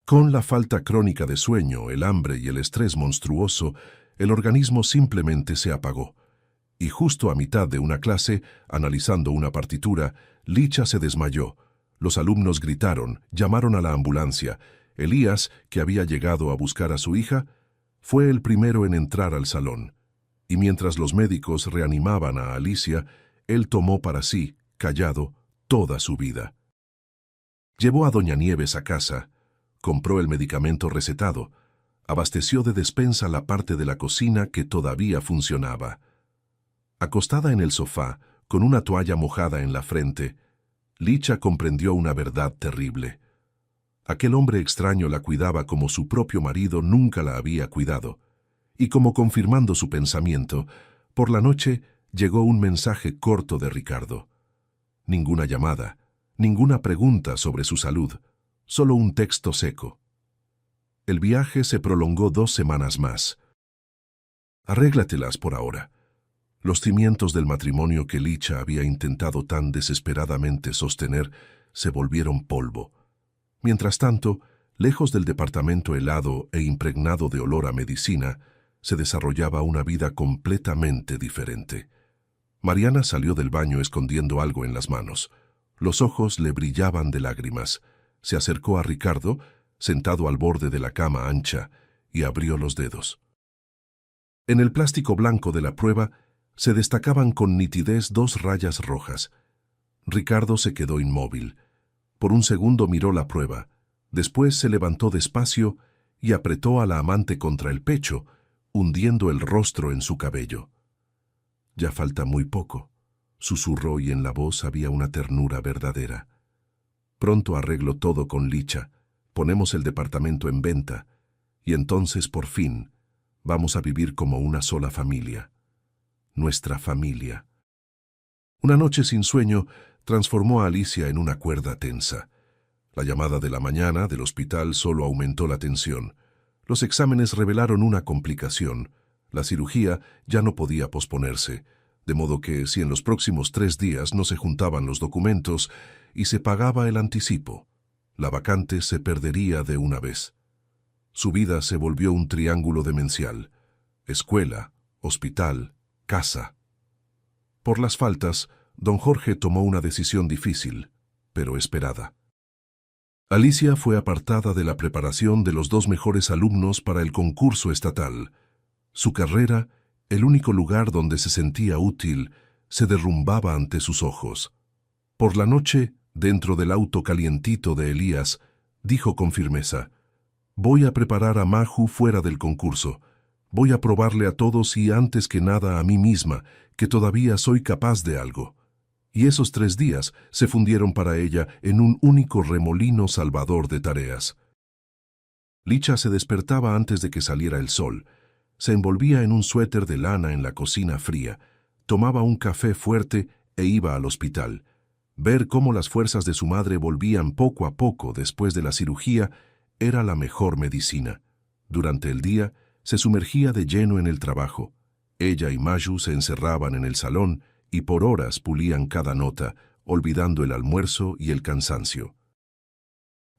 Con la falta crónica de sueño, el hambre y el estrés monstruoso, el organismo simplemente se apagó. Y justo a mitad de una clase, analizando una partitura, Licha se desmayó. Los alumnos gritaron, llamaron a la ambulancia. Elías, que había llegado a buscar a su hija, fue el primero en entrar al salón. Y mientras los médicos reanimaban a Alicia, él tomó para sí, callado, toda su vida. Llevó a doña Nieves a casa, compró el medicamento recetado, abasteció de despensa la parte de la cocina que todavía funcionaba. Acostada en el sofá, con una toalla mojada en la frente, Licha comprendió una verdad terrible. Aquel hombre extraño la cuidaba como su propio marido nunca la había cuidado. Y como confirmando su pensamiento, por la noche llegó un mensaje corto de Ricardo. Ninguna llamada, ninguna pregunta sobre su salud, solo un texto seco. El viaje se prolongó 2 semanas más. Arréglatelas por ahora. Los cimientos del matrimonio que Licha había intentado tan desesperadamente sostener se volvieron polvo. Mientras tanto, lejos del departamento helado e impregnado de olor a medicina, se desarrollaba una vida completamente diferente. Mariana salió del baño escondiendo algo en las manos. Los ojos le brillaban de lágrimas. Se acercó a Ricardo, sentado al borde de la cama ancha, y abrió los dedos. En el plástico blanco de la prueba se destacaban con nitidez 2 rayas rojas. Ricardo se quedó inmóvil. Por un segundo miró la prueba. Después se levantó despacio y apretó a la amante contra el pecho, hundiendo el rostro en su cabello. «Ya falta muy poco», susurró, y en la voz había una ternura verdadera. «Pronto arreglo todo con Licha, ponemos el departamento en venta, y entonces, por fin, vamos a vivir como una sola familia. Nuestra familia». Una noche sin sueño transformó a Alicia en una cuerda tensa. La llamada de la mañana del hospital solo aumentó la tensión. Los exámenes revelaron una complicación. La cirugía ya no podía posponerse, de modo que si en los próximos 3 días no se juntaban los documentos y se pagaba el anticipo, la vacante se perdería de una vez. Su vida se volvió un triángulo demencial: escuela, hospital, casa. Por las faltas, don Jorge tomó una decisión difícil, pero esperada. Alicia fue apartada de la preparación de los 2 mejores alumnos para el concurso estatal. Su carrera, el único lugar donde se sentía útil, se derrumbaba ante sus ojos. Por la noche, dentro del auto calientito de Elías, dijo con firmeza: «Voy a preparar a Maju fuera del concurso. Voy a probarle a todos y antes que nada a mí misma que todavía soy capaz de algo». Y esos 3 días se fundieron para ella en un único remolino salvador de tareas. Licha se despertaba antes de que saliera el sol. Se envolvía en un suéter de lana en la cocina fría, tomaba un café fuerte e iba al hospital. Ver cómo las fuerzas de su madre volvían poco a poco después de la cirugía era la mejor medicina. Durante el día se sumergía de lleno en el trabajo. Ella y Maju se encerraban en el salón y por horas pulían cada nota, olvidando el almuerzo y el cansancio.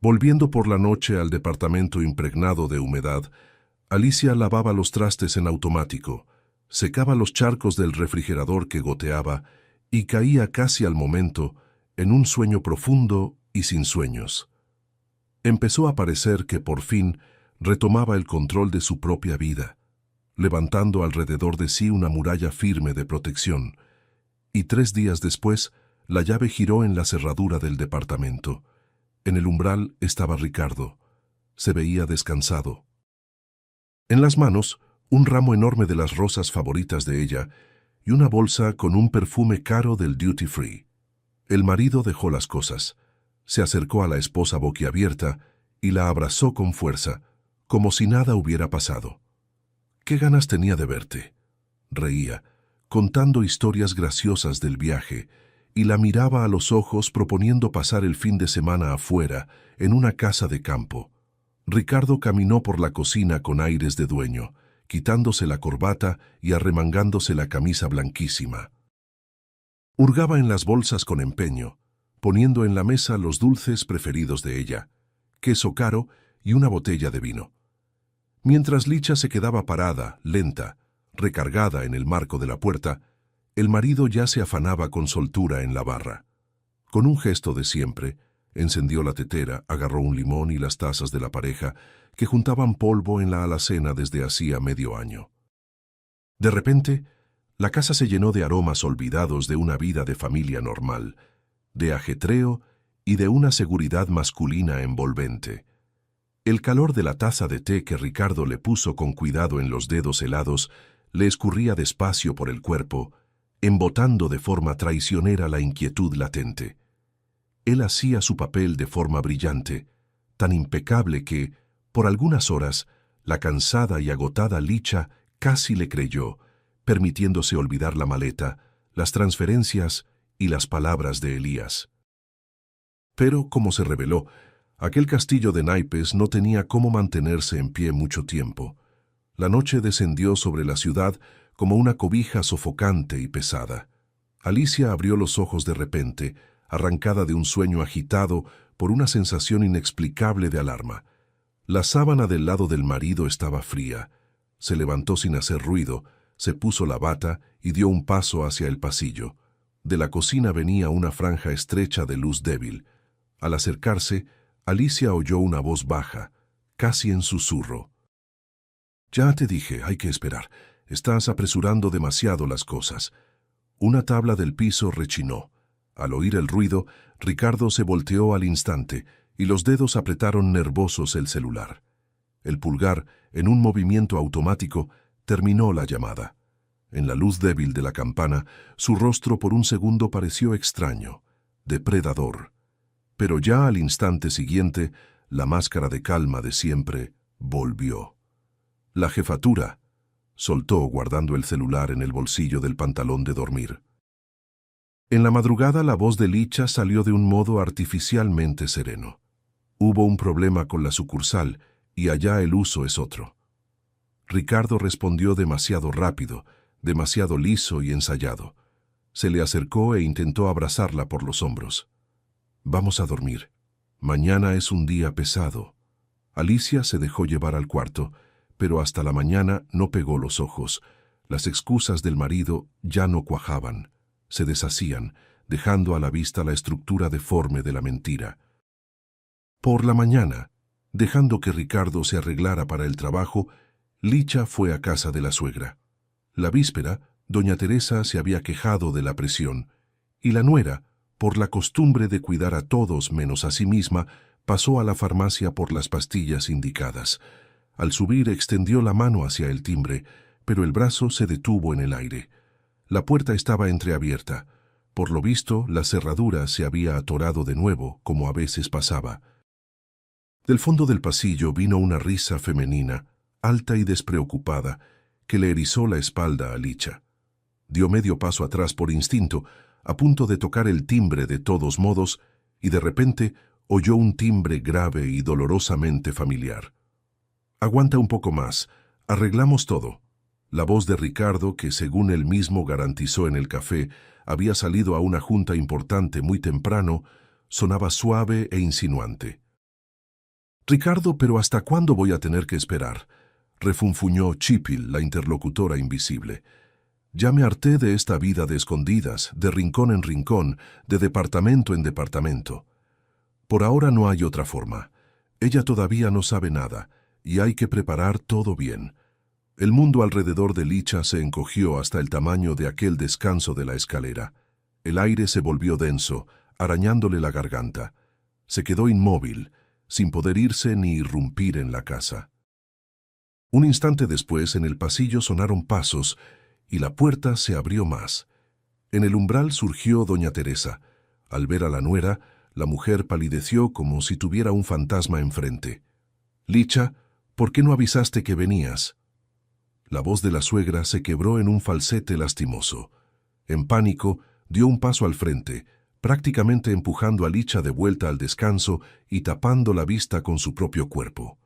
Volviendo por la noche al departamento impregnado de humedad, Alicia lavaba los trastes en automático, secaba los charcos del refrigerador que goteaba y caía casi al momento en un sueño profundo y sin sueños. Empezó a parecer que por fin retomaba el control de su propia vida, levantando alrededor de sí una muralla firme de protección. Y 3 días después, la llave giró en la cerradura del departamento. En el umbral estaba Ricardo. Se veía descansado. En las manos, un ramo enorme de las rosas favoritas de ella y una bolsa con un perfume caro del duty free. El marido dejó las cosas. Se acercó a la esposa boquiabierta y la abrazó con fuerza, como si nada hubiera pasado. «¿Qué ganas tenía de verte? Reía, contando historias graciosas del viaje, y la miraba a los ojos proponiendo pasar el fin de semana afuera, en una casa de campo. Ricardo caminó por la cocina con aires de dueño, quitándose la corbata y arremangándose la camisa blanquísima. Hurgaba en las bolsas con empeño, poniendo en la mesa los dulces preferidos de ella, queso caro y una botella de vino. Mientras Licha se quedaba parada, lenta, recargada en el marco de la puerta, el marido ya se afanaba con soltura en la barra. Con un gesto de siempre, encendió la tetera, agarró un limón y las tazas de la pareja, que juntaban polvo en la alacena desde hacía medio año. De repente, la casa se llenó de aromas olvidados de una vida de familia normal, de ajetreo y de una seguridad masculina envolvente. El calor de la taza de té que Ricardo le puso con cuidado en los dedos helados le escurría despacio por el cuerpo, embotando de forma traicionera la inquietud latente. Él hacía su papel de forma brillante, tan impecable que, por algunas horas, la cansada y agotada Licha casi le creyó, permitiéndose olvidar la maleta, las transferencias y las palabras de Elías. Pero, como se reveló, aquel castillo de naipes no tenía cómo mantenerse en pie mucho tiempo. La noche descendió sobre la ciudad como una cobija sofocante y pesada. Alicia abrió los ojos de repente, arrancada de un sueño agitado por una sensación inexplicable de alarma. La sábana del lado del marido estaba fría. Se levantó sin hacer ruido, se puso la bata y dio un paso hacia el pasillo. De la cocina venía una franja estrecha de luz débil. Al acercarse, Alicia oyó una voz baja, casi en susurro. «Ya te dije, hay que esperar. Estás apresurando demasiado las cosas». Una tabla del piso rechinó. Al oír el ruido, Ricardo se volteó al instante y los dedos apretaron nervosos el celular. El pulgar, en un movimiento automático, terminó la llamada. En la luz débil de la campana, su rostro por un segundo pareció extraño, depredador. Pero ya al instante siguiente, la máscara de calma de siempre volvió. «La jefatura», soltó guardando el celular en el bolsillo del pantalón de dormir. En la madrugada la voz de Licha salió de un modo artificialmente sereno. Hubo un problema con la sucursal y allá el uso es otro. Ricardo respondió demasiado rápido, demasiado liso y ensayado. Se le acercó e intentó abrazarla por los hombros. «Vamos a dormir. Mañana es un día pesado». Alicia se dejó llevar al cuarto, pero hasta la mañana no pegó los ojos. Las excusas del marido ya no cuajaban. Se deshacían, dejando a la vista la estructura deforme de la mentira. Por la mañana, dejando que Ricardo se arreglara para el trabajo, Licha fue a casa de la suegra. La víspera, doña Teresa se había quejado de la presión, y la nuera, por la costumbre de cuidar a todos menos a sí misma, pasó a la farmacia por las pastillas indicadas. Al subir extendió la mano hacia el timbre, pero el brazo se detuvo en el aire. La puerta estaba entreabierta. Por lo visto, la cerradura se había atorado de nuevo, como a veces pasaba. Del fondo del pasillo vino una risa femenina, alta y despreocupada, que le erizó la espalda a Licha. Dio medio paso atrás por instinto, a punto de tocar el timbre de todos modos, y de repente oyó un timbre grave y dolorosamente familiar. «Aguanta un poco más, arreglamos todo». La voz de Ricardo, que según él mismo garantizó en el café, había salido a una junta importante muy temprano, sonaba suave e insinuante. «Ricardo, ¿pero hasta cuándo voy a tener que esperar?», refunfuñó Chipil, la interlocutora invisible. «Ya me harté de esta vida de escondidas, de rincón en rincón, de departamento en departamento. Por ahora no hay otra forma. Ella todavía no sabe nada, y hay que preparar todo bien». El mundo alrededor de Licha se encogió hasta el tamaño de aquel descanso de la escalera. El aire se volvió denso, arañándole la garganta. Se quedó inmóvil, sin poder irse ni irrumpir en la casa. Un instante después, en el pasillo sonaron pasos y la puerta se abrió más. En el umbral surgió doña Teresa. Al ver a la nuera, la mujer palideció como si tuviera un fantasma enfrente. «Licha, ¿por qué no avisaste que venías?». La voz de la suegra se quebró en un falsete lastimoso. En pánico, dio un paso al frente, prácticamente empujando a Licha de vuelta al descanso y tapando la vista con su propio cuerpo.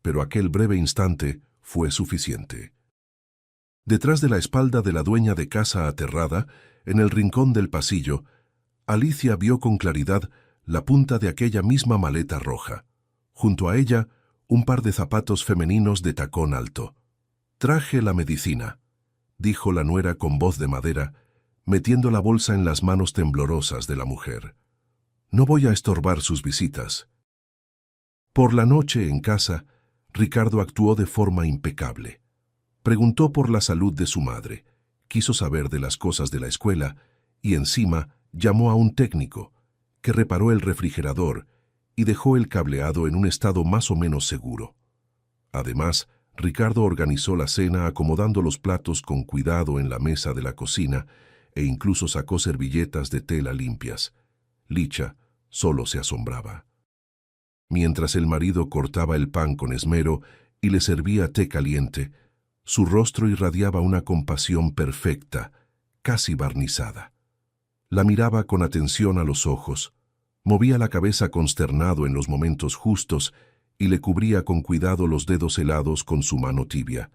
Pero aquel breve instante fue suficiente. Detrás de la espalda de la dueña de casa aterrada, en el rincón del pasillo, Alicia vio con claridad la punta de aquella misma maleta roja. Junto a ella, un par de zapatos femeninos de tacón alto. «Traje la medicina», dijo la nuera con voz de madera, metiendo la bolsa en las manos temblorosas de la mujer. «No voy a estorbar sus visitas». Por la noche, en casa, Ricardo actuó de forma impecable. Preguntó por la salud de su madre, quiso saber de las cosas de la escuela y encima llamó a un técnico, que reparó el refrigerador y dejó el cableado en un estado más o menos seguro. Además, Ricardo organizó la cena acomodando los platos con cuidado en la mesa de la cocina e incluso sacó servilletas de tela limpias. Licha solo se asombraba. Mientras el marido cortaba el pan con esmero y le servía té caliente, su rostro irradiaba una compasión perfecta, casi barnizada. La miraba con atención a los ojos, movía la cabeza consternado en los momentos justos y le cubría con cuidado los dedos helados con su mano tibia.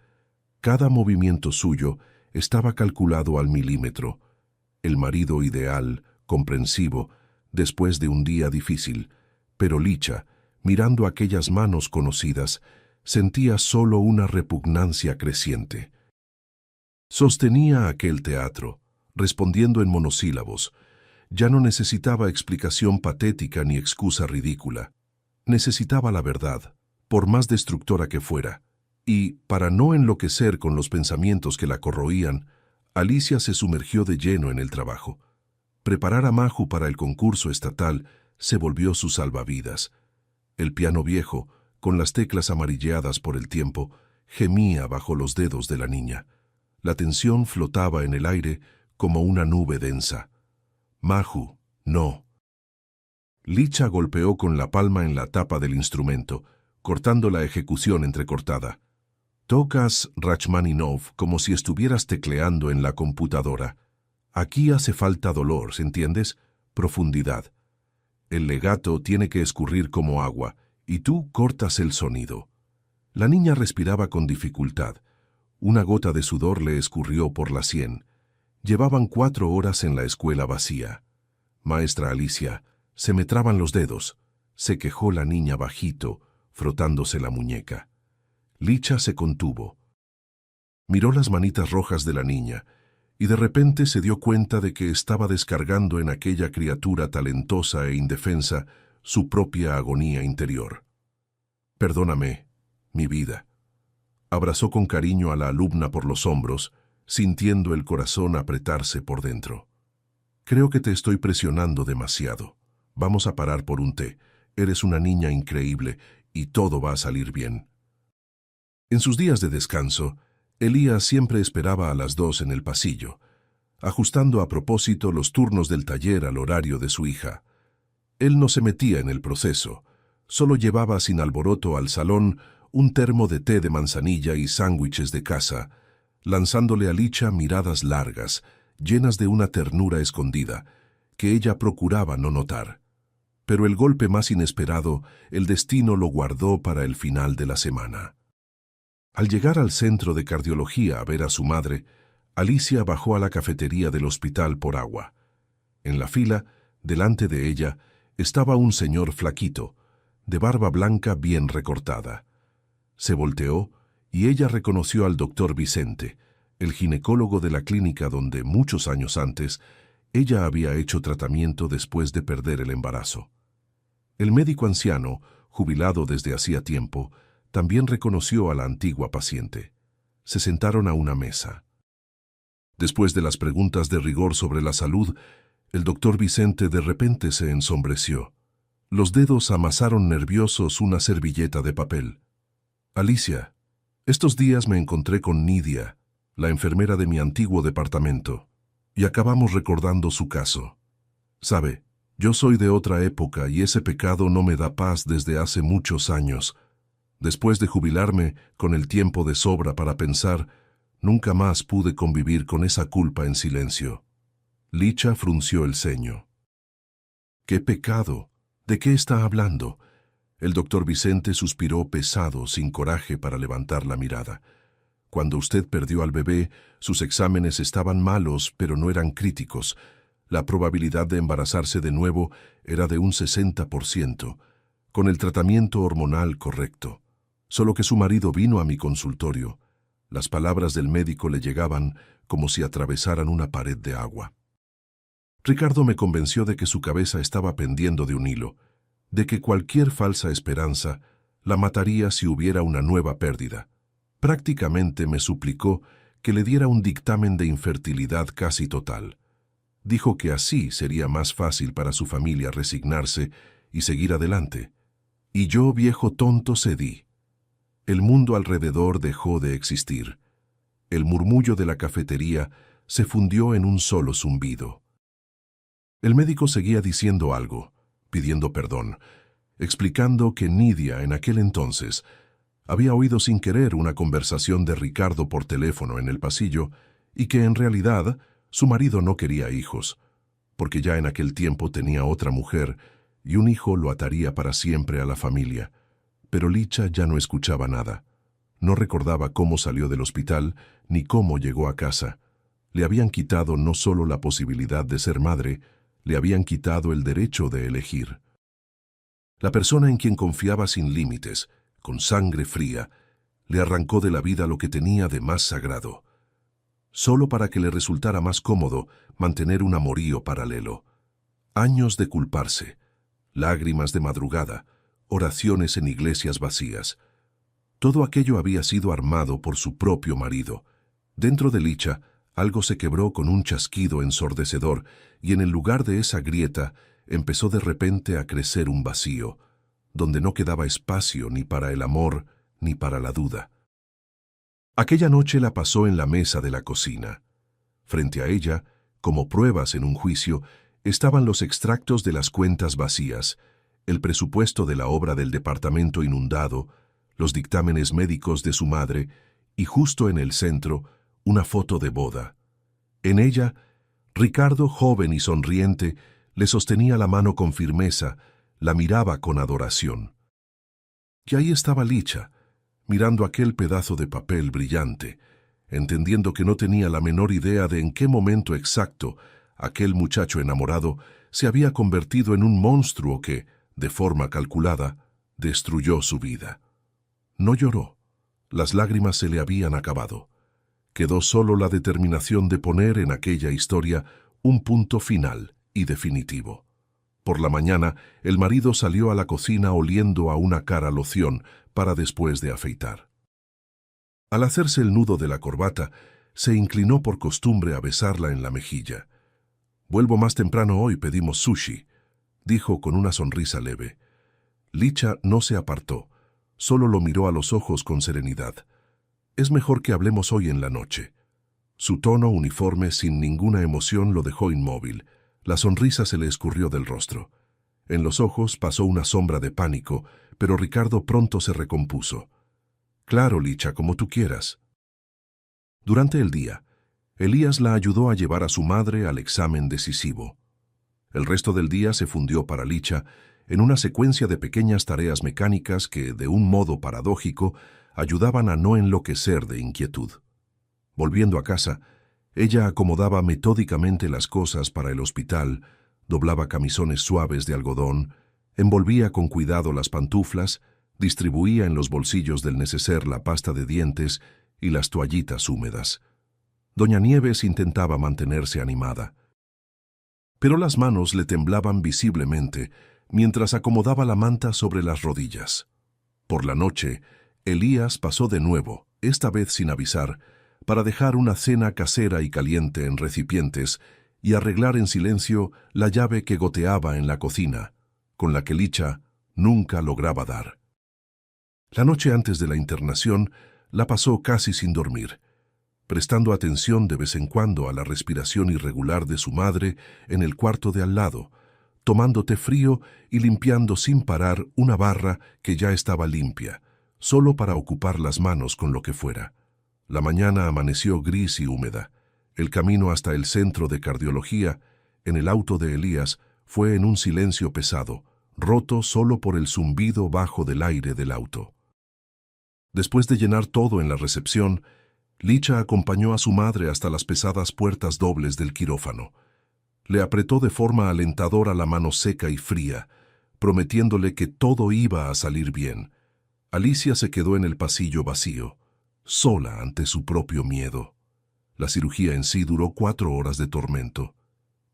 Cada movimiento suyo estaba calculado al milímetro. El marido ideal, comprensivo, después de un día difícil, pero Licha, mirando aquellas manos conocidas, sentía solo una repugnancia creciente. Sostenía aquel teatro, respondiendo en monosílabos. Ya no necesitaba explicación patética ni excusa ridícula. Necesitaba la verdad, por más destructora que fuera, y, para no enloquecer con los pensamientos que la corroían, Alicia se sumergió de lleno en el trabajo. Preparar a Maju para el concurso estatal se volvió su salvavidas. El piano viejo, con las teclas amarilleadas por el tiempo, gemía bajo los dedos de la niña. La tensión flotaba en el aire como una nube densa. Maju, no. Licha golpeó con la palma en la tapa del instrumento, cortando la ejecución entrecortada. Tocas Rachmaninoff como si estuvieras tecleando en la computadora. Aquí hace falta dolor, ¿entiendes? Profundidad. El legato tiene que escurrir como agua, y tú cortas el sonido. La niña respiraba con dificultad. Una gota de sudor le escurrió por la sien. Llevaban 4 horas en la escuela vacía. Maestra Alicia, se me traban los dedos, se quejó la niña bajito, frotándose la muñeca. Licha se contuvo. Miró las manitas rojas de la niña y de repente se dio cuenta de que estaba descargando en aquella criatura talentosa e indefensa su propia agonía interior. «Perdóname, mi vida». Abrazó con cariño a la alumna por los hombros, sintiendo el corazón apretarse por dentro. «Creo que te estoy presionando demasiado. Vamos a parar por un té. Eres una niña increíble y todo va a salir bien». En sus días de descanso, Elías siempre esperaba a las 2 en el pasillo, ajustando a propósito los turnos del taller al horario de su hija. Él no se metía en el proceso, solo llevaba sin alboroto al salón un termo de té de manzanilla y sándwiches de casa, lanzándole a Licha miradas largas, llenas de una ternura escondida, que ella procuraba no notar. Pero el golpe más inesperado, el destino lo guardó para el final de la semana. Al llegar al centro de cardiología a ver a su madre, Alicia bajó a la cafetería del hospital por agua. En la fila, delante de ella, estaba un señor flaquito, de barba blanca bien recortada. Se volteó y ella reconoció al doctor Vicente, el ginecólogo de la clínica donde muchos años antes ella había hecho tratamiento después de perder el embarazo. El médico anciano, jubilado desde hacía tiempo, también reconoció a la antigua paciente. Se sentaron a una mesa. Después de las preguntas de rigor sobre la salud, el doctor Vicente de repente se ensombreció. Los dedos amasaron nerviosos una servilleta de papel. «Alicia, estos días me encontré con Nidia, la enfermera de mi antiguo departamento, y acabamos recordando su caso. Sabe, yo soy de otra época y ese pecado no me da paz desde hace muchos años. Después de jubilarme, con el tiempo de sobra para pensar, Nunca más pude convivir con esa culpa en silencio. Licha frunció el ceño. ¡Qué pecado! ¿De qué está hablando? El doctor Vicente suspiró pesado, sin coraje para levantar la mirada. Cuando usted perdió al bebé, sus exámenes estaban malos, pero no eran críticos. La probabilidad de embarazarse de nuevo era de un 60%, con el tratamiento hormonal correcto. Solo que su marido vino a mi consultorio. Las palabras del médico le llegaban como si atravesaran una pared de agua. Ricardo me convenció de que su cabeza estaba pendiendo de un hilo, de que cualquier falsa esperanza la mataría si hubiera una nueva pérdida. Prácticamente me suplicó que le diera un dictamen de infertilidad casi total. Dijo que así sería más fácil para su familia resignarse y seguir adelante. Y yo, viejo tonto, cedí. El mundo alrededor dejó de existir. El murmullo de la cafetería se fundió en un solo zumbido. El médico seguía diciendo algo, pidiendo perdón, explicando que Nidia en aquel entonces había oído sin querer una conversación de Ricardo por teléfono en el pasillo y que en realidad su marido no quería hijos, porque ya en aquel tiempo tenía otra mujer y un hijo lo ataría para siempre a la familia. Pero Licha ya no escuchaba nada. No recordaba cómo salió del hospital ni cómo llegó a casa. Le habían quitado no solo la posibilidad de ser madre, le habían quitado el derecho de elegir. La persona en quien confiaba sin límites, con sangre fría, le arrancó de la vida lo que tenía de más sagrado, solo para que le resultara más cómodo mantener un amorío paralelo. Años de culparse, lágrimas de madrugada, oraciones en iglesias vacías. Todo aquello había sido armado por su propio marido. Dentro de Licha, algo se quebró con un chasquido ensordecedor y en el lugar de esa grieta empezó de repente a crecer un vacío, donde no quedaba espacio ni para el amor ni para la duda. Aquella noche la pasó en la mesa de la cocina. Frente a ella, como pruebas en un juicio, estaban los extractos de las cuentas vacías, el presupuesto de la obra del departamento inundado, los dictámenes médicos de su madre y justo en el centro, una foto de boda. En ella, Ricardo, joven y sonriente, le sostenía la mano con firmeza, la miraba con adoración. Y ahí estaba Licha, mirando aquel pedazo de papel brillante, entendiendo que no tenía la menor idea de en qué momento exacto aquel muchacho enamorado se había convertido en un monstruo que, de forma calculada, destruyó su vida. No lloró, las lágrimas se le habían acabado. Quedó solo la determinación de poner en aquella historia un punto final y definitivo. Por la mañana, el marido salió a la cocina oliendo a una cara loción para después de afeitar. Al hacerse el nudo de la corbata, se inclinó por costumbre a besarla en la mejilla. «Vuelvo más temprano hoy, pedimos sushi», dijo con una sonrisa leve. Licha no se apartó, solo lo miró a los ojos con serenidad. «Es mejor que hablemos hoy en la noche». Su tono uniforme, sin ninguna emoción, lo dejó inmóvil. La sonrisa se le escurrió del rostro. En los ojos pasó una sombra de pánico, pero Ricardo pronto se recompuso. «Claro, Licha, como tú quieras». Durante el día, Elías la ayudó a llevar a su madre al examen decisivo. El resto del día se fundió para Licha en una secuencia de pequeñas tareas mecánicas que, de un modo paradójico, ayudaban a no enloquecer de inquietud. Volviendo a casa, ella acomodaba metódicamente las cosas para el hospital, doblaba camisones suaves de algodón, envolvía con cuidado las pantuflas, distribuía en los bolsillos del neceser la pasta de dientes y las toallitas húmedas. Doña Nieves intentaba mantenerse animada, pero las manos le temblaban visiblemente mientras acomodaba la manta sobre las rodillas. Por la noche, Elías pasó de nuevo, esta vez sin avisar, para dejar una cena casera y caliente en recipientes y arreglar en silencio la llave que goteaba en la cocina, con la que Licha nunca lograba dar. La noche antes de la internación la pasó casi sin dormir, prestando atención de vez en cuando a la respiración irregular de su madre en el cuarto de al lado, tomando té frío y limpiando sin parar una barra que ya estaba limpia, solo para ocupar las manos con lo que fuera. La mañana amaneció gris y húmeda. El camino hasta el centro de cardiología, en el auto de Elías, fue en un silencio pesado, roto solo por el zumbido bajo del aire del auto. Después de llenar todo en la recepción, Licha acompañó a su madre hasta las pesadas puertas dobles del quirófano. Le apretó de forma alentadora la mano seca y fría, prometiéndole que todo iba a salir bien. Alicia se quedó en el pasillo vacío, sola ante su propio miedo. La cirugía en sí duró 4 horas de tormento,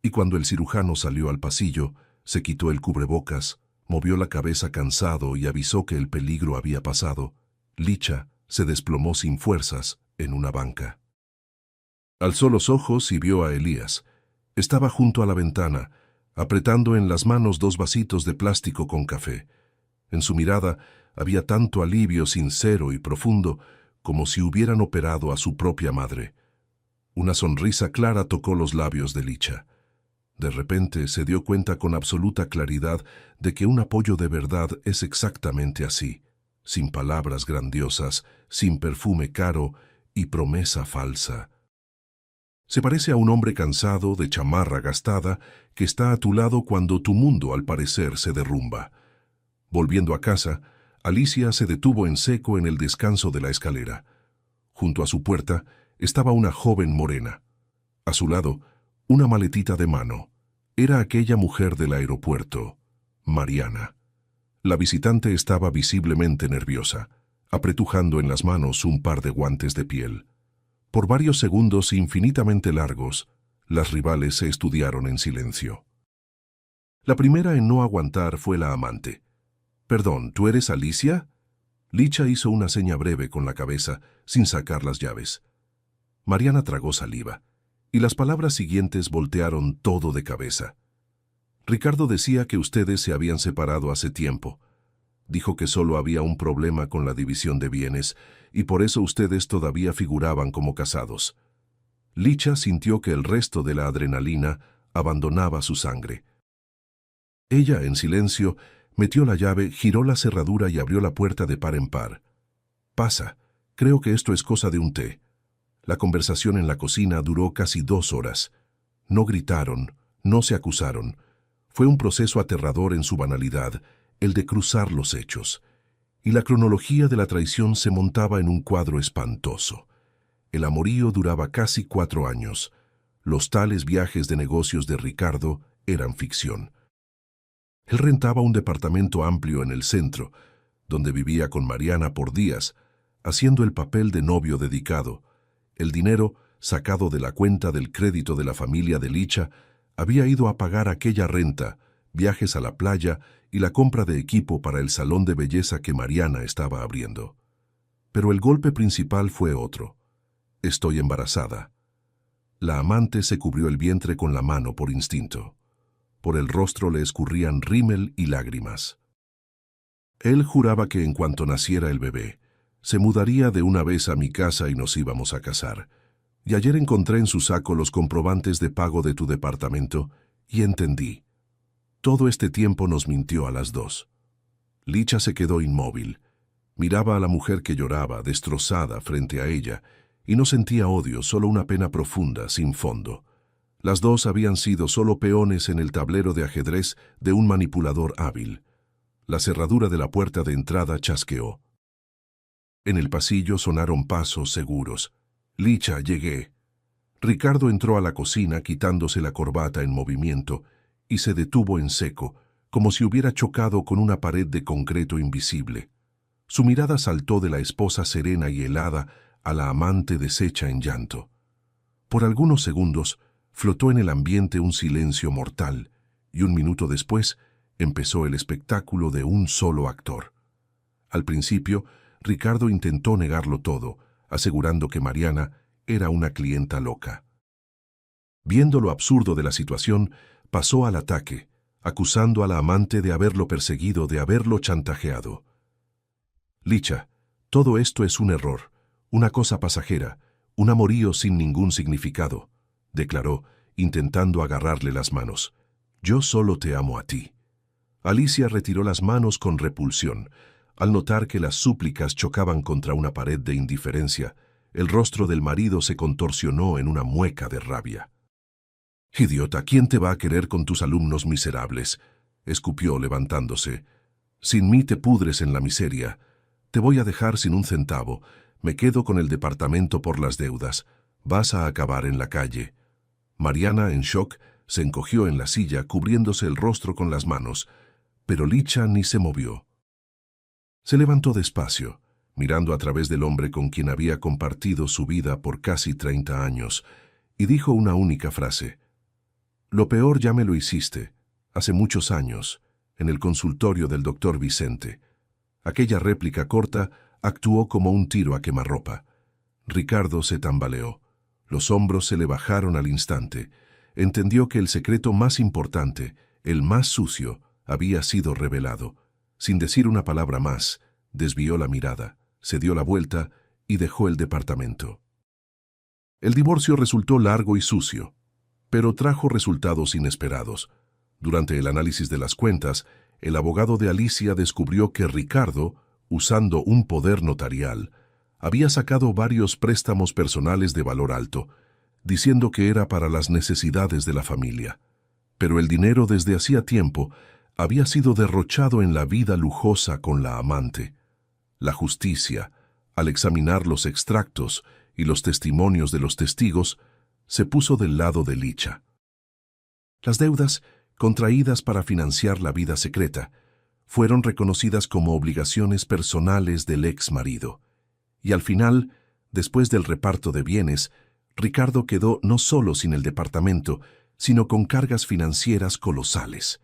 y cuando el cirujano salió al pasillo, se quitó el cubrebocas, movió la cabeza cansado y avisó que el peligro había pasado. Licha se desplomó sin fuerzas en una banca. Alzó los ojos y vio a Elías. Estaba junto a la ventana, apretando en las manos 2 vasitos de plástico con café. En su mirada había tanto alivio sincero y profundo como si hubieran operado a su propia madre. Una sonrisa clara tocó los labios de Licha. De repente se dio cuenta con absoluta claridad de que un apoyo de verdad es exactamente así, sin palabras grandiosas, sin perfume caro y promesa falsa. Se parece a un hombre cansado, de chamarra gastada, que está a tu lado cuando tu mundo al parecer se derrumba. Volviendo a casa, Alicia se detuvo en seco en el descanso de la escalera. Junto a su puerta estaba una joven morena. A su lado, una maletita de mano. Era aquella mujer del aeropuerto, Mariana. La visitante estaba visiblemente nerviosa, apretujando en las manos un par de guantes de piel. Por varios segundos infinitamente largos, las rivales se estudiaron en silencio. La primera en no aguantar fue la amante. «Perdón, ¿tú eres Alicia?» Licha hizo una seña breve con la cabeza, sin sacar las llaves. Mariana tragó saliva, y las palabras siguientes voltearon todo de cabeza. «Ricardo decía que ustedes se habían separado hace tiempo. Dijo que solo había un problema con la división de bienes, y por eso ustedes todavía figuraban como casados». Licha sintió que el resto de la adrenalina abandonaba su sangre. Ella, en silencio, metió la llave, giró la cerradura y abrió la puerta de par en par. «Pasa, creo que esto es cosa de un té». La conversación en la cocina duró casi 2 horas. No gritaron, no se acusaron. Fue un proceso aterrador en su banalidad, el de cruzar los hechos. Y la cronología de la traición se montaba en un cuadro espantoso. El amorío duraba casi 4 años. Los tales viajes de negocios de Ricardo eran ficción. Él rentaba un departamento amplio en el centro, donde vivía con Mariana por días, haciendo el papel de novio dedicado. El dinero, sacado de la cuenta del crédito de la familia de Licha, había ido a pagar aquella renta, viajes a la playa y la compra de equipo para el salón de belleza que Mariana estaba abriendo. Pero el golpe principal fue otro. «Estoy embarazada». La amante se cubrió el vientre con la mano por instinto. Por el rostro le escurrían rímel y lágrimas. Él juraba que en cuanto naciera el bebé, se mudaría de una vez a mi casa y nos íbamos a casar. Y ayer encontré en su saco los comprobantes de pago de tu departamento y entendí. Todo este tiempo nos mintió a las 2. Licha se quedó inmóvil. Miraba a la mujer que lloraba, destrozada, frente a ella, y no sentía odio, solo una pena profunda, sin fondo. Las dos habían sido solo peones en el tablero de ajedrez de un manipulador hábil. La cerradura de la puerta de entrada chasqueó. En el pasillo sonaron pasos seguros. «Licha, llegué». Ricardo entró a la cocina quitándose la corbata en movimiento y se detuvo en seco, como si hubiera chocado con una pared de concreto invisible. Su mirada saltó de la esposa serena y helada a la amante deshecha en llanto. Por algunos segundos flotó en el ambiente un silencio mortal, y un minuto después empezó el espectáculo de un solo actor. Al principio, Ricardo intentó negarlo todo, asegurando que Mariana era una clienta loca. Viendo lo absurdo de la situación, pasó al ataque, acusando a la amante de haberlo perseguido, de haberlo chantajeado. «Licha, todo esto es un error, una cosa pasajera, un amorío sin ningún significado», declaró, intentando agarrarle las manos. «Yo solo te amo a ti». Alicia retiró las manos con repulsión, al notar que las súplicas chocaban contra una pared de indiferencia, El rostro del marido se contorsionó en una mueca de rabia. «Idiota, ¿quién te va a querer con tus alumnos miserables?», escupió levantándose. «Sin mí te pudres en la miseria. Te voy a dejar sin un centavo. Me quedo con el departamento por las deudas. Vas a acabar en la calle». Mariana, en shock, se encogió en la silla, cubriéndose el rostro con las manos, pero Licha ni se movió. Se levantó despacio, mirando a través del hombre con quien había compartido su vida por casi 30 años, y dijo una única frase. «Lo peor ya me lo hiciste, hace muchos años, en el consultorio del doctor Vicente». Aquella réplica corta actuó como un tiro a quemarropa. Ricardo se tambaleó. Los hombros se le bajaron al instante. Entendió que el secreto más importante, el más sucio, había sido revelado. Sin decir una palabra más, desvió la mirada, se dio la vuelta y dejó el departamento. El divorcio resultó largo y sucio, pero trajo resultados inesperados. Durante el análisis de las cuentas, el abogado de Alicia descubrió que Ricardo, usando un poder notarial, había sacado varios préstamos personales de valor alto, diciendo que era para las necesidades de la familia. Pero el dinero desde hacía tiempo había sido derrochado en la vida lujosa con la amante. La justicia, al examinar los extractos y los testimonios de los testigos, se puso del lado de Licha. Las deudas, contraídas para financiar la vida secreta, fueron reconocidas como obligaciones personales del ex marido. Y al final, después del reparto de bienes, Ricardo quedó no solo sin el departamento, sino con cargas financieras colosales.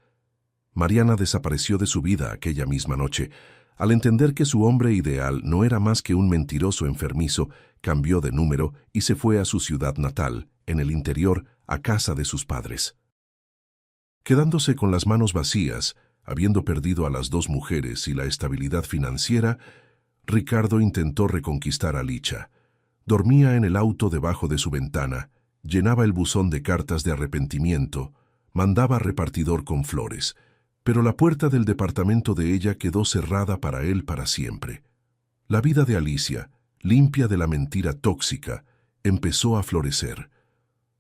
Mariana desapareció de su vida aquella misma noche. Al entender que su hombre ideal no era más que un mentiroso enfermizo, cambió de número y se fue a su ciudad natal, en el interior, a casa de sus padres. Quedándose con las manos vacías, habiendo perdido a las dos mujeres y la estabilidad financiera, Ricardo intentó reconquistar a Licha. Dormía en el auto debajo de su ventana, llenaba el buzón de cartas de arrepentimiento, mandaba repartidor con flores, pero la puerta del departamento de ella quedó cerrada para él para siempre. La vida de Alicia, limpia de la mentira tóxica, empezó a florecer.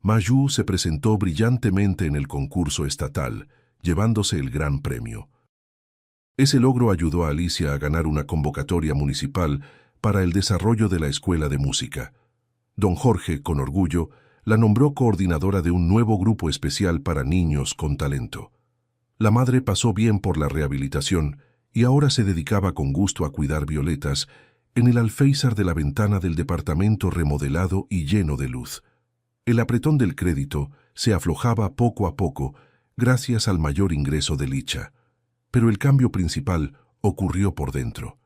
Mayu se presentó brillantemente en el concurso estatal, llevándose el gran premio. Ese logro ayudó a Alicia a ganar una convocatoria municipal para el desarrollo de la escuela de música. Don Jorge, con orgullo, la nombró coordinadora de un nuevo grupo especial para niños con talento. La madre pasó bien por la rehabilitación y ahora se dedicaba con gusto a cuidar violetas en el alféizar de la ventana del departamento remodelado y lleno de luz. El apretón del crédito se aflojaba poco a poco gracias al mayor ingreso de Licha, pero el cambio principal ocurrió por dentro.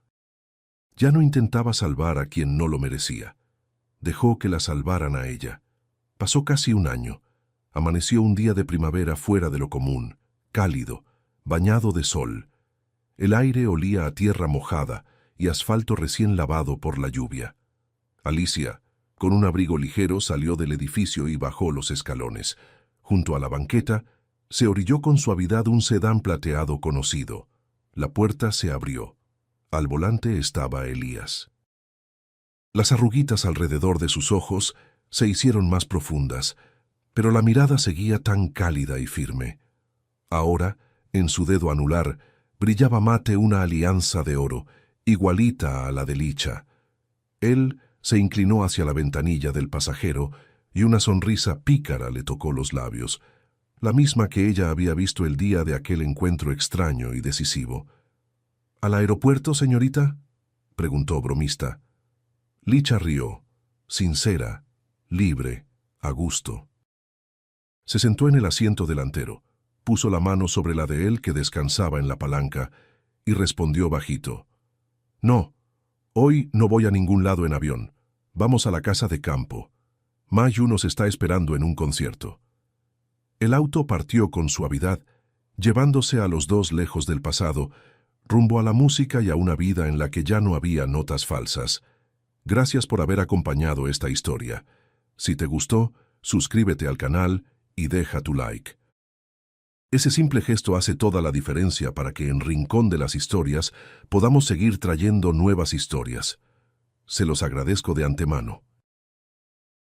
Ya no intentaba salvar a quien no lo merecía. Dejó que la salvaran a ella. Pasó casi un año. Amaneció un día de primavera fuera de lo común, cálido, bañado de sol. El aire olía a tierra mojada y asfalto recién lavado por la lluvia. Alicia, con un abrigo ligero, salió del edificio y bajó los escalones. Junto a la banqueta, se orilló con suavidad un sedán plateado conocido. La puerta se abrió. Al volante estaba Elías. Las arruguitas alrededor de sus ojos se hicieron más profundas, pero la mirada seguía tan cálida y firme. Ahora, en su dedo anular, brillaba mate una alianza de oro, igualita a la de Licha. Él se inclinó hacia la ventanilla del pasajero y una sonrisa pícara le tocó los labios, la misma que ella había visto el día de aquel encuentro extraño y decisivo. «¿Al aeropuerto, señorita?», preguntó bromista. Licha rió, sincera, libre, a gusto. Se sentó en el asiento delantero, puso la mano sobre la de él que descansaba en la palanca y respondió bajito. «No, hoy no voy a ningún lado en avión. Vamos a la casa de campo. Mayu nos está esperando en un concierto». El auto partió con suavidad, llevándose a los dos lejos del pasado, rumbo a la música y a una vida en la que ya no había notas falsas. Gracias por haber acompañado esta historia. Si te gustó, suscríbete al canal y deja tu like. Ese simple gesto hace toda la diferencia para que en Rincón de las Historias podamos seguir trayendo nuevas historias. Se los agradezco de antemano.